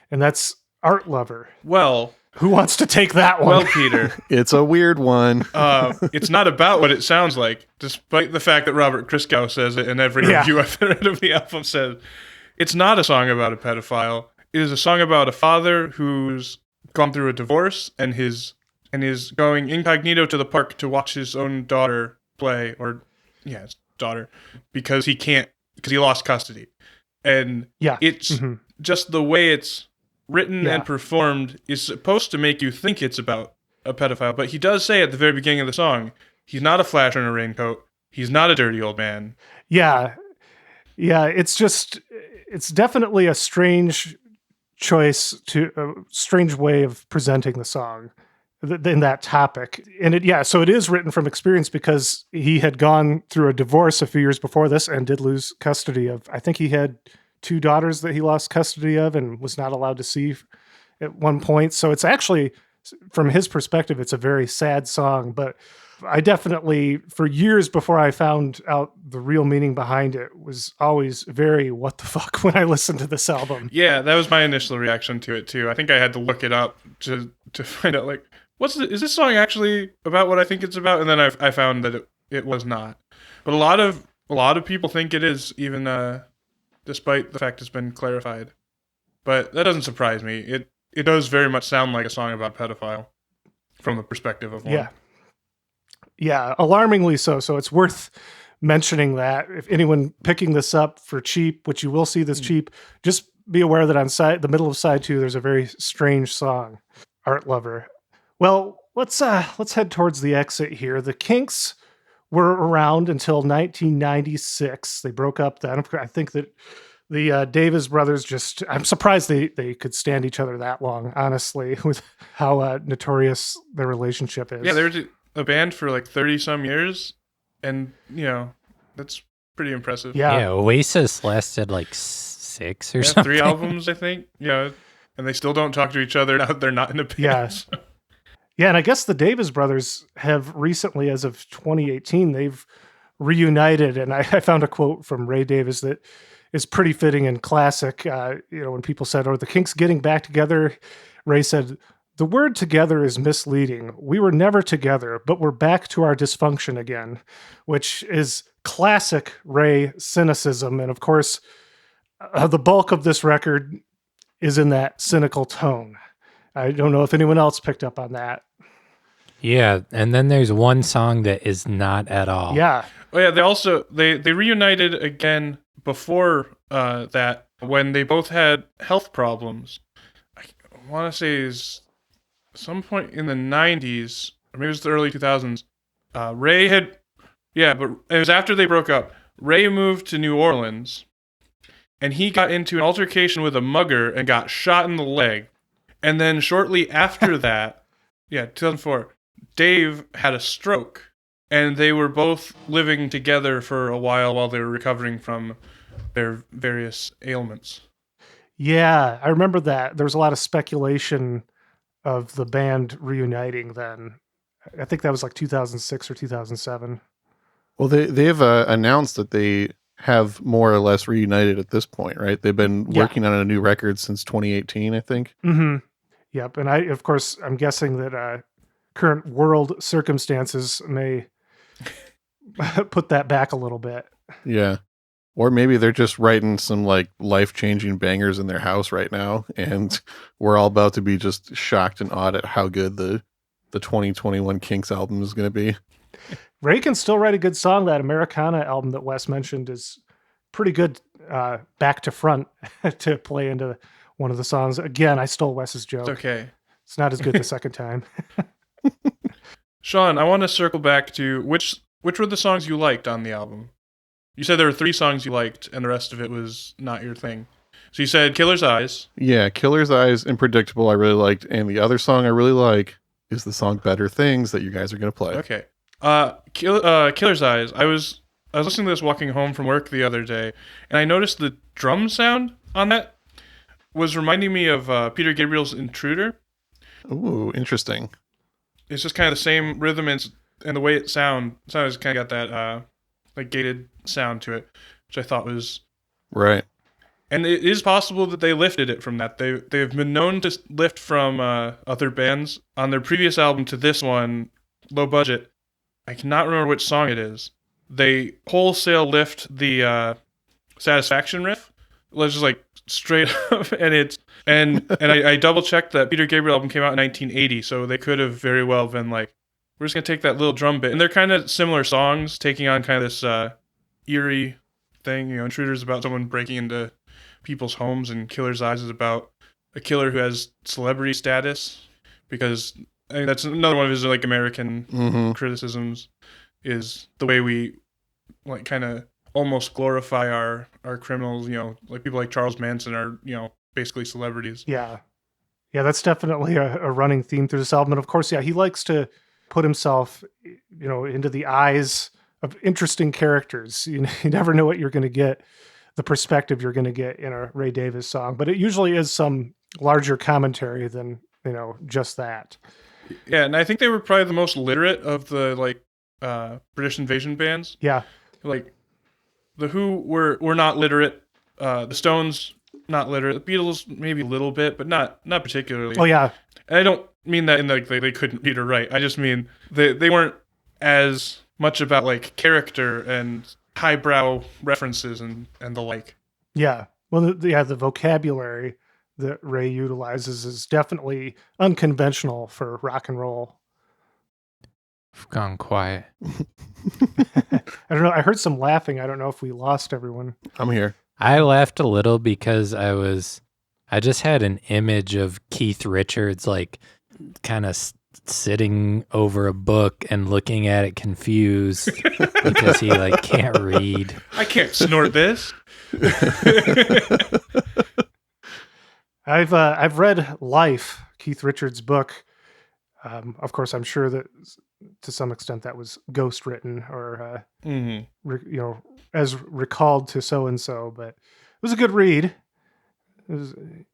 And that's Art Lover. Well, Who wants to take that one? well, Peter, It's a weird one. it's not about what it sounds like, despite the fact that Robert Christgau says it and every Yeah. review I've read of the album says it's not a song about a pedophile. It is a song about a father who's gone through a divorce and is going incognito to the park to watch his own daughter play, his daughter, because he lost custody. And Yeah. it's just the way it's written and performed is supposed to make you think it's about a pedophile, but he does say at the very beginning of the song, he's not a flasher in a raincoat, he's not a dirty old man. Yeah. It's definitely a strange choice, a strange way of presenting the song in that topic. And so it is written from experience because he had gone through a divorce a few years before this and did lose custody of, I think he had 2 daughters that he lost custody of and was not allowed to see at one point. So it's actually, from his perspective, it's a very sad song, but I definitely, for years before I found out the real meaning behind it, was always very what the fuck when I listened to this album. Yeah, that was my initial reaction to it too. I think I had to look it up to find out, like, is this song actually about what I think it's about? And then I found that it was not. But a lot of people think it is, even despite the fact it's been clarified. But that doesn't surprise me. It does very much sound like a song about a pedophile from the perspective of one. Yeah, alarmingly so. So it's worth mentioning that if anyone picking this up for cheap, which you will see this cheap, just be aware that on the middle of side 2, there's a very strange song, Art Lover. Well, let's head towards the exit here. The Kinks were around until 1996. They broke up then. I think that the Davies brothers I'm surprised they could stand each other that long, honestly, with how notorious their relationship is. Yeah, they were a band for like 30 some years, and that's pretty impressive. Yeah. Oasis lasted like 6 or something. 3 albums, I think. And they still don't talk to each other now that they're not in a band. Yeah. Yeah, and I guess the Davies brothers have recently, as of 2018, they've reunited. And I found a quote from Ray Davies that is pretty fitting and classic. When people said, "Oh, the Kinks getting back together," Ray said, "The word together is misleading. We were never together, but we're back to our dysfunction again," which is classic Ray cynicism. And of course, the bulk of this record is in that cynical tone. I don't know if anyone else picked up on that. Yeah, and then there's one song that is not at all. Yeah. Oh yeah, they reunited again before that when they both had health problems. I want to say is some point in the 90s, or maybe it was the early 2000s. Ray had, but it was after they broke up. Ray moved to New Orleans, and he got into an altercation with a mugger and got shot in the leg. And then shortly after that, 2004, Dave had a stroke, and they were both living together for a while they were recovering from their various ailments. Yeah, I remember that. There was a lot of speculation of the band reuniting then. I think that was like 2006 or 2007. Well, they've announced that they have more or less reunited at this point, right? They've been Yeah. working on a new record since 2018, I think. Mm-hmm. Yep. And of course, I'm guessing that current world circumstances may put that back a little bit. Yeah. Or maybe they're just writing some like life-changing bangers in their house right now, and we're all about to be just shocked and awed at how good the 2021 Kinks album is going to be. Ray can still write a good song. That Americana album that Wes mentioned is pretty good back to front to play into one of the songs. Again, I stole Wes's joke. It's okay. It's not as good the second time. Sean, I want to circle back to which were the songs you liked on the album? You said there were 3 songs you liked, and the rest of it was not your thing. So you said Killer's Eyes. Yeah, Killer's Eyes and Predictable I really liked, and the other song I really like is the song Better Things that you guys are going to play. Okay. Killer's Eyes. I was listening to this walking home from work the other day, and I noticed the drum sound on that was reminding me of Peter Gabriel's Intruder. Ooh, interesting. It's just kind of the same rhythm and the way it sounds kind of got that like gated sound to it, which I thought was right. And it is possible that they lifted it from that. They've been known to lift from other bands on their previous album to this one, low budget. I cannot remember which song it is. They wholesale lift the Satisfaction riff. Let's just like straight up, and I double checked that Peter Gabriel album came out in 1980, so they could have very well been like, we're just gonna take that little drum bit, and they're kind of similar songs, taking on kind of this eerie thing. Intruder's about someone breaking into people's homes, and Killer's Eyes is about a killer who has celebrity status, because I think that's another one of his like American criticisms, is the way we like kind of almost glorify our criminals. Like people like Charles Manson are basically celebrities. Yeah, that's definitely a running theme through this album. And of course, he likes to put himself into the eyes of interesting characters. You never know what you're going to get, the perspective you're going to get in a Ray Davies song, but it usually is some larger commentary than just that. Yeah, and I think they were probably the most literate of the like British invasion bands. Yeah, like the Who were not literate. The Stones not literate. The Beatles maybe a little bit, but not particularly. Oh yeah. And I don't mean that in like they couldn't read or write. I just mean they weren't as much about like character and highbrow references and the like. Yeah. Well, the vocabulary that Ray utilizes is definitely unconventional for rock and roll. I've gone quiet. I don't know. I heard some laughing. I don't know if we lost everyone. I'm here. I laughed a little because I just had an image of Keith Richards like kind of sitting over a book and looking at it confused because he like can't read. I can't snort this. I've read Life, Keith Richards' book. Of course, I'm sure that to some extent that was ghost written or as recalled to so and so, but it was a good read. It was an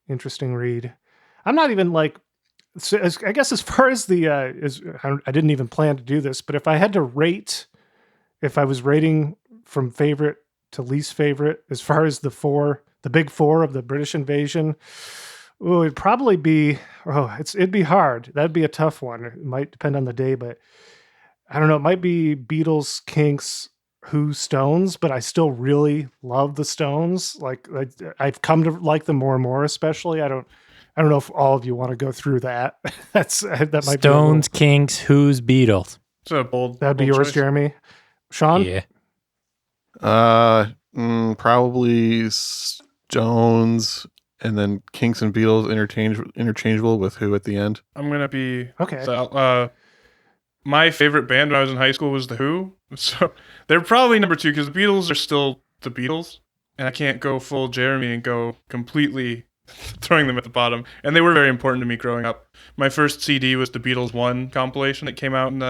interesting read. I'm not even like, I guess as far as I didn't even plan to do this, but if I had to rate, if I was rating from favorite to least favorite, as far as the big four of the British invasion, it'd probably be, it'd be hard. That'd be a tough one. It might depend on the day, but I don't know. It might be Beatles, Kinks, Who, Stones, but I still really love the Stones. Like I've come to like them more and more, especially. I don't know if all of you want to go through that. That might Stones, Kinks, Who's, Beatles. It's a bold. That'd be yours, choice. Jeremy. Sean? Yeah. Probably Stones, and then Kinks and Beatles interchangeable with Who at the end. I'm gonna be Okay. So, my favorite band when I was in high school was the Who, so they're probably number 2 because the Beatles are still the Beatles, and I can't go full Jeremy and go completely throwing them at the bottom. And they were very important to me growing up. My first CD was the Beatles 1 compilation that came out in,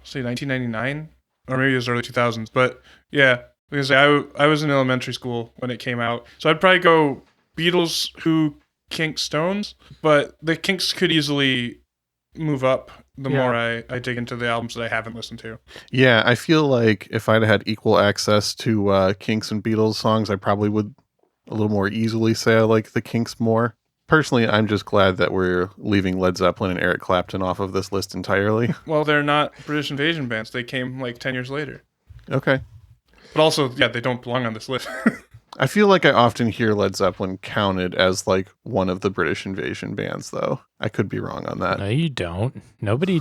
say, 1999? Or maybe it was early 2000s. But yeah, because I was in elementary school when it came out. So I'd probably go Beatles, Who, Kinks, Stones. But the Kinks could easily move up the more I dig into the albums that I haven't listened to. Yeah, I feel like if I'd had equal access to Kinks and Beatles songs, I probably would a little more easily say I like the Kinks more. Personally, I'm just glad that we're leaving Led Zeppelin and Eric Clapton off of this list entirely. Well, they're not British invasion bands. They came like 10 years later. Okay. But also, yeah, they don't belong on this list. I feel like I often hear Led Zeppelin counted as like one of the British invasion bands, though. I could be wrong on that. No, you don't. Nobody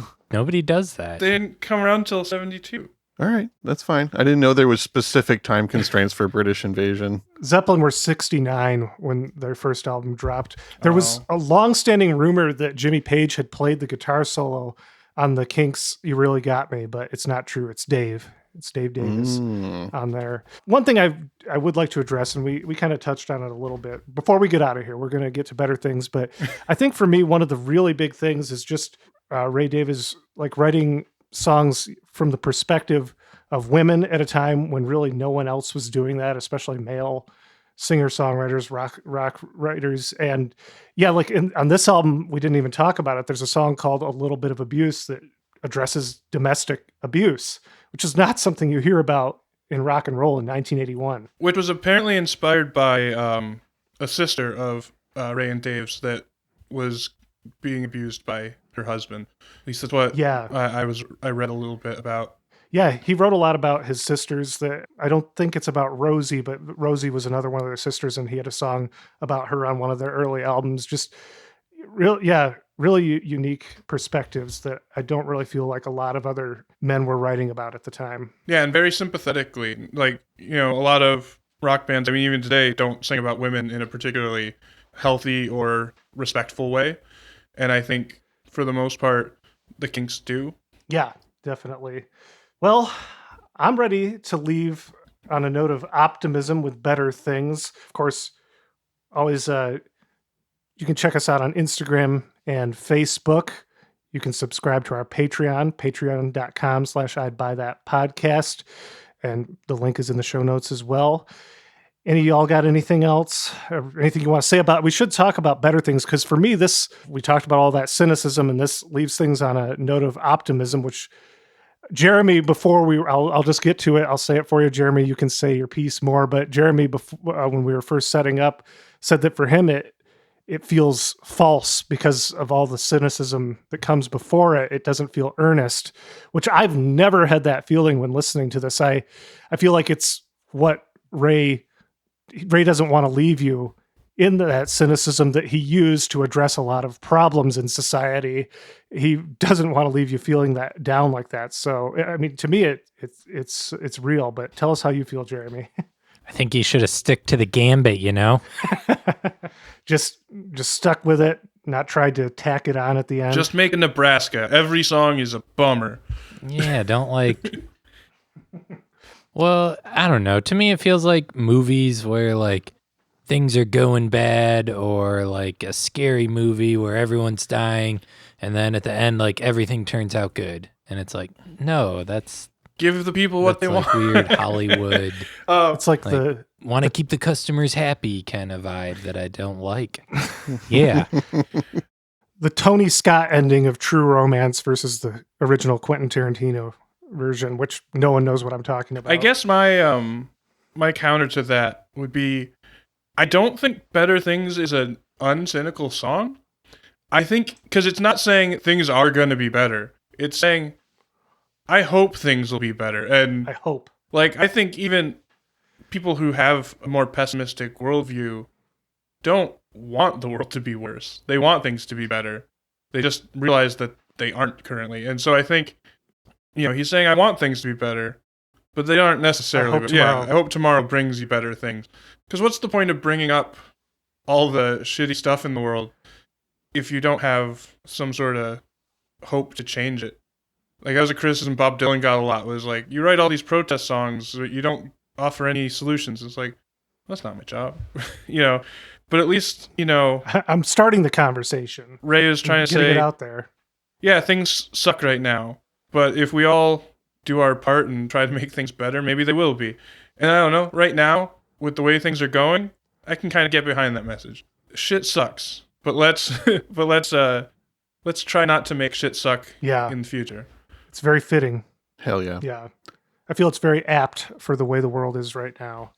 does that. They didn't come around until 72. All right, that's fine. I didn't know there was specific time constraints for British invasion. Zeppelin were 69 when their first album dropped. There was a long-standing rumor that Jimmy Page had played the guitar solo on the Kinks' You Really Got Me, but it's not true. It's Dave. It's Dave Davies on there. One thing I would like to address, and we kind of touched on it a little bit. Before we get out of here, we're going to get to better things, but I think for me, one of the really big things is just Ray Davies like writing songs from the perspective of women at a time when really no one else was doing that, especially male singer-songwriters, rock writers. And yeah, like on this album, we didn't even talk about it. There's a song called A Little Bit of Abuse that addresses domestic abuse, which is not something you hear about in rock and roll in 1981. Which was apparently inspired by a sister of Ray and Dave's that was being abused by her husband. At least that's what I read a little bit about. Yeah, he wrote a lot about his sisters. That I don't think it's about Rosie, but Rosie was another one of their sisters, and he had a song about her on one of their early albums. Just really unique perspectives that I don't really feel like a lot of other men were writing about at the time. Yeah, and very sympathetically. Like, a lot of rock bands, I mean, even today, don't sing about women in a particularly healthy or respectful way. And I think, for the most part, the Kinks do. Yeah, definitely. Well, I'm ready to leave on a note of optimism with better things. Of course, always you can check us out on Instagram and Facebook. You can subscribe to our Patreon, patreon.com/I'd Buy That Podcast. And the link is in the show notes as well. Any of y'all got anything else or anything you want to say about it? We should talk about better things, because for me, we talked about all that cynicism, and this leaves things on a note of optimism, which Jeremy, I'll just get to it. I'll say it for you, Jeremy. You can say your piece more, but Jeremy, before, when we were first setting up, said that for him, it feels false because of all the cynicism that comes before it. It doesn't feel earnest, which I've never had that feeling when listening to this. I feel like it's what Ray doesn't want to leave you in that cynicism that he used to address a lot of problems in society. He doesn't want to leave you feeling that down like that. So, I mean, to me, it's real, but tell us how you feel, Jeremy. I think he should have stick to the gambit, just stuck with it, not tried to tack it on at the end. Just make a Nebraska. Every song is a bummer. Yeah, don't like... Well, I don't know. To me, it feels like movies where like things are going bad, or like a scary movie where everyone's dying, and then at the end, like everything turns out good. And it's like, no, that's... Give the people what they like want. Weird Hollywood. It's like the... Want to keep the customers happy kind of vibe that I don't like. Yeah. The Tony Scott ending of True Romance versus the original Quentin Tarantino version, which no one knows what I'm talking about. I guess my my counter to that would be, I don't think Better Things is an uncynical song. I think, because it's not saying things are going to be better. It's saying, I hope things will be better. And I hope. Like, I think even people who have a more pessimistic worldview don't want the world to be worse. They want things to be better. They just realize that they aren't currently. And so I think, he's saying, I want things to be better, but they aren't necessarily. I hope tomorrow brings you better things. Because what's the point of bringing up all the shitty stuff in the world if you don't have some sort of hope to change it? Like, that was a criticism Bob Dylan got a lot, was like, you write all these protest songs, but you don't offer any solutions. It's like, that's not my job. But at least, I'm starting the conversation. Ray is trying to Getting say, it out there. yeah, things suck right now, but if we all do our part and try to make things better, maybe they will be. And I don't know, right now, with the way things are going, I can kind of get behind that message. Shit sucks, but let's try not to make shit suck in the future. It's very fitting. Hell yeah. Yeah. I feel it's very apt for the way the world is right now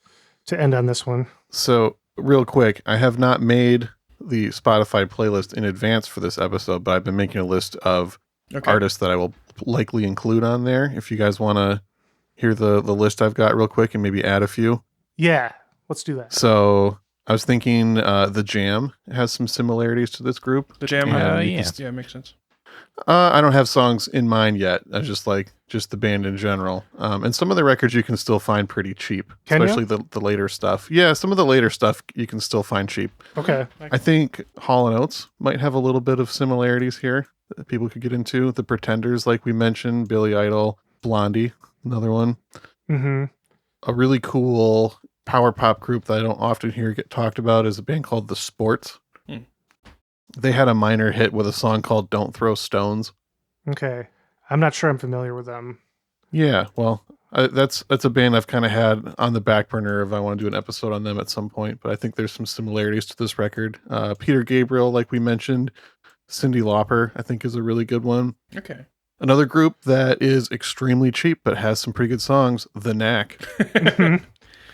to end on this one. So, real quick, I have not made the Spotify playlist in advance for this episode, but I've been making a list of artists that I will likely include on there. If you guys want to hear the list I've got real quick and maybe add a few. Yeah, let's do that. So, I was thinking The Jam has some similarities to this group. The Jam, yeah, makes sense. I don't have songs in mind yet. I just like the band in general. And some of the records you can still find pretty cheap, especially the later stuff. Yeah, some of the later stuff you can still find cheap. Okay. I think Hall & Oates might have a little bit of similarities here that people could get into. The Pretenders, like we mentioned, Billy Idol, Blondie, another one. Mm-hmm. A really cool power pop group that I don't often hear get talked about is a band called The Sports. They had a minor hit with a song called Don't Throw Stones. Okay. I'm not sure I'm familiar with them. Yeah, well, that's a band I've kind of had on the back burner if I want to do an episode on them at some point, but I think there's some similarities to this record. Peter Gabriel, like we mentioned, Cyndi Lauper, I think is a really good one. Okay. Another group that is extremely cheap but has some pretty good songs, The Knack.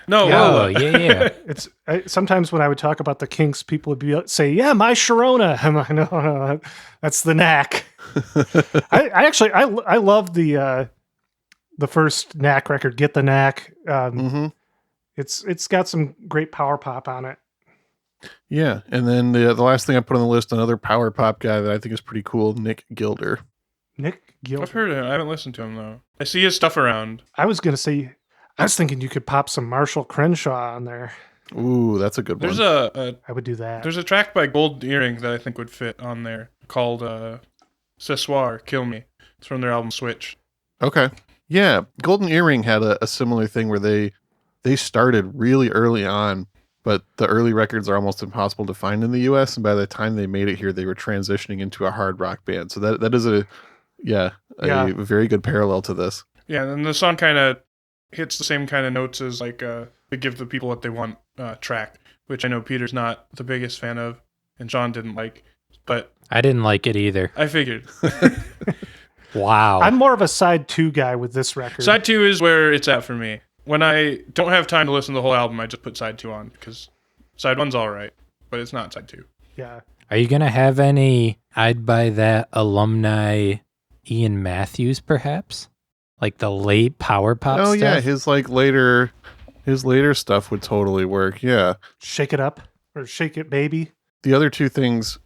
No, yeah. It's sometimes when I would talk about the Kinks, people would say, "Yeah, my Sharona." I'm like, no, that's The Knack. I love the first Knack record, Get the Knack. It's got some great power pop on it. Yeah, and then the last thing I put on the list, another power pop guy that I think is pretty cool, Nick Gilder. Nick Gilder. I've heard of him. I haven't listened to him though. I see his stuff around. I was thinking you could pop some Marshall Crenshaw on there. Ooh, that's a good one. I would do that. There's a track by Golden Earring that I think would fit on there called Ce Soir, Kill Me. It's from their album Switch. Okay. Yeah, Golden Earring had a similar thing where they started really early on, but the early records are almost impossible to find in the US, and by the time they made it here, they were transitioning into a hard rock band. So that is a very good parallel to this. Yeah, and the song kind of hits the same kind of notes as like the Give the People What They Want track, which I know Peter's not the biggest fan of, and John didn't like, but I didn't like it either. I figured. Wow. I'm more of a side 2 guy with this record. Side 2 is where it's at for me. When I don't have time to listen to the whole album, I just put side 2 on, because side 1's all right, but it's not side 2. Yeah. Are you going to have any I'd Buy That alumni Ian Matthews, perhaps? Like the late power pop stuff? Oh, yeah, his later stuff would totally work, yeah. Shake It Up or Shake It Baby. The other things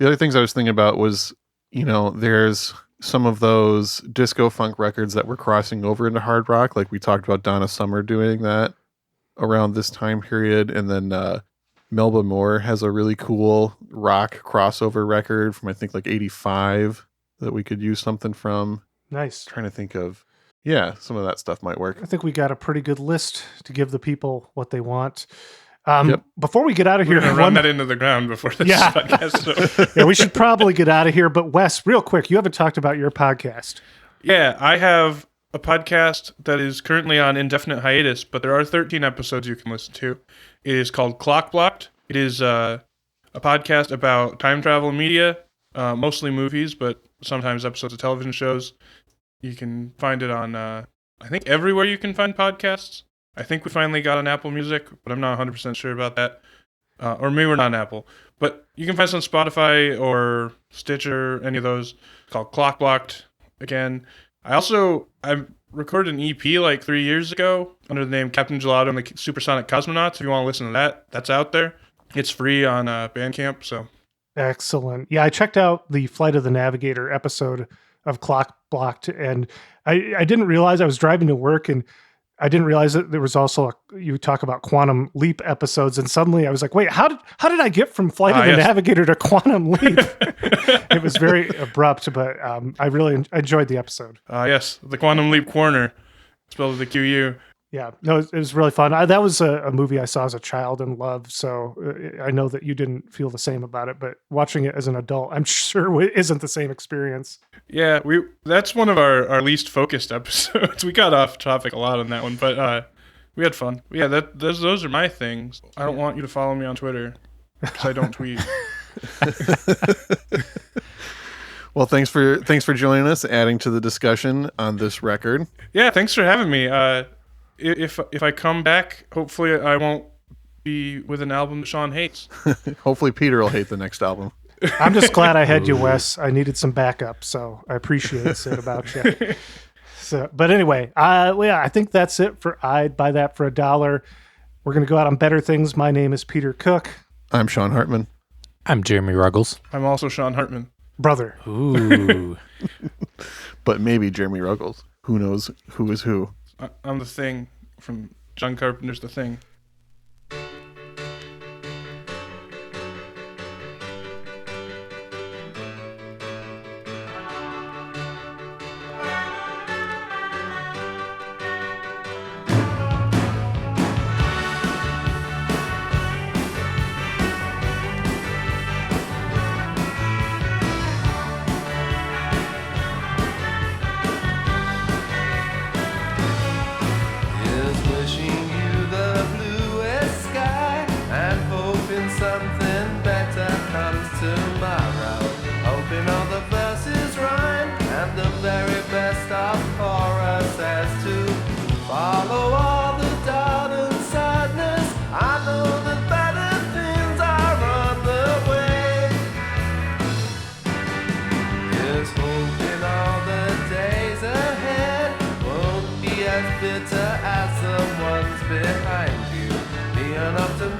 I was thinking about was, there's some of those disco funk records that were crossing over into hard rock. Like we talked about Donna Summer doing that around this time period. And then Melba Moore has a really cool rock crossover record from, I think, like 85 that we could use something from. Nice. Trying to think of, some of that stuff might work. I think we got a pretty good list to give the people what they want. Yep. Before we get out of here, We're going to run that into the ground before this podcast. So. Yeah, we should probably get out of here. But Wes, real quick, you haven't talked about your podcast. Yeah, I have a podcast that is currently on indefinite hiatus, but there are 13 episodes you can listen to. It is called Clock Blocked. It is a podcast about time travel media, mostly movies, but sometimes episodes of television shows. You can find it on, I think, everywhere you can find podcasts. I think we finally got on Apple Music, but I'm not 100% sure about that. Or maybe we're not on Apple. But you can find us on Spotify or Stitcher, any of those. It's called Clock Blocked. Again, I recorded an EP like 3 years ago under the name Captain Gelato and the Supersonic Cosmonauts. If you want to listen to that, that's out there. It's free on Bandcamp. So Excellent. Yeah, I checked out the Flight of the Navigator episode of Clock Blocked, and I didn't realize I was driving to work, and I didn't realize that there was also you talk about Quantum Leap episodes, and suddenly I was like, wait, how did I get from Flight of the Navigator to Quantum Leap? It was very abrupt, but I really enjoyed the episode. Yes, the Quantum Leap Corner, spelled with a QU. Yeah, no, it was really fun. That was a movie I saw as a child and loved, so I know that you didn't feel the same about it. But watching it as an adult, I'm sure it isn't the same experience. Yeah, that's one of our least focused episodes. We got off topic a lot on that one, but we had fun. Yeah, those are my things. I don't want you to follow me on Twitter because I don't tweet. Well, thanks for joining us, adding to the discussion on this record. Yeah, thanks for having me. If I come back, hopefully I won't be with an album that Sean hates. Hopefully Peter will hate the next album. I'm just glad I had you, Wes. I needed some backup, so I appreciate it about you. So, but anyway, I think that's it for I'd Buy That for $1. We're going to go out on better things. My name is Peter Cook. I'm Sean Hartman. I'm Jeremy Ruggles. I'm also Sean Hartman. Brother. Ooh. But maybe Jeremy Ruggles. Who knows who is who? I'm The Thing from John Carpenter's The Thing. Is wishing you the bluest sky and hoping something better comes tomorrow. Hoping all the verses rhyme and the very best of chorus as to follow all the doubt and sadness. I know that better things are on the way. Is hoping all the days ahead won't be as bitter as the ones behind you. Be an optimist.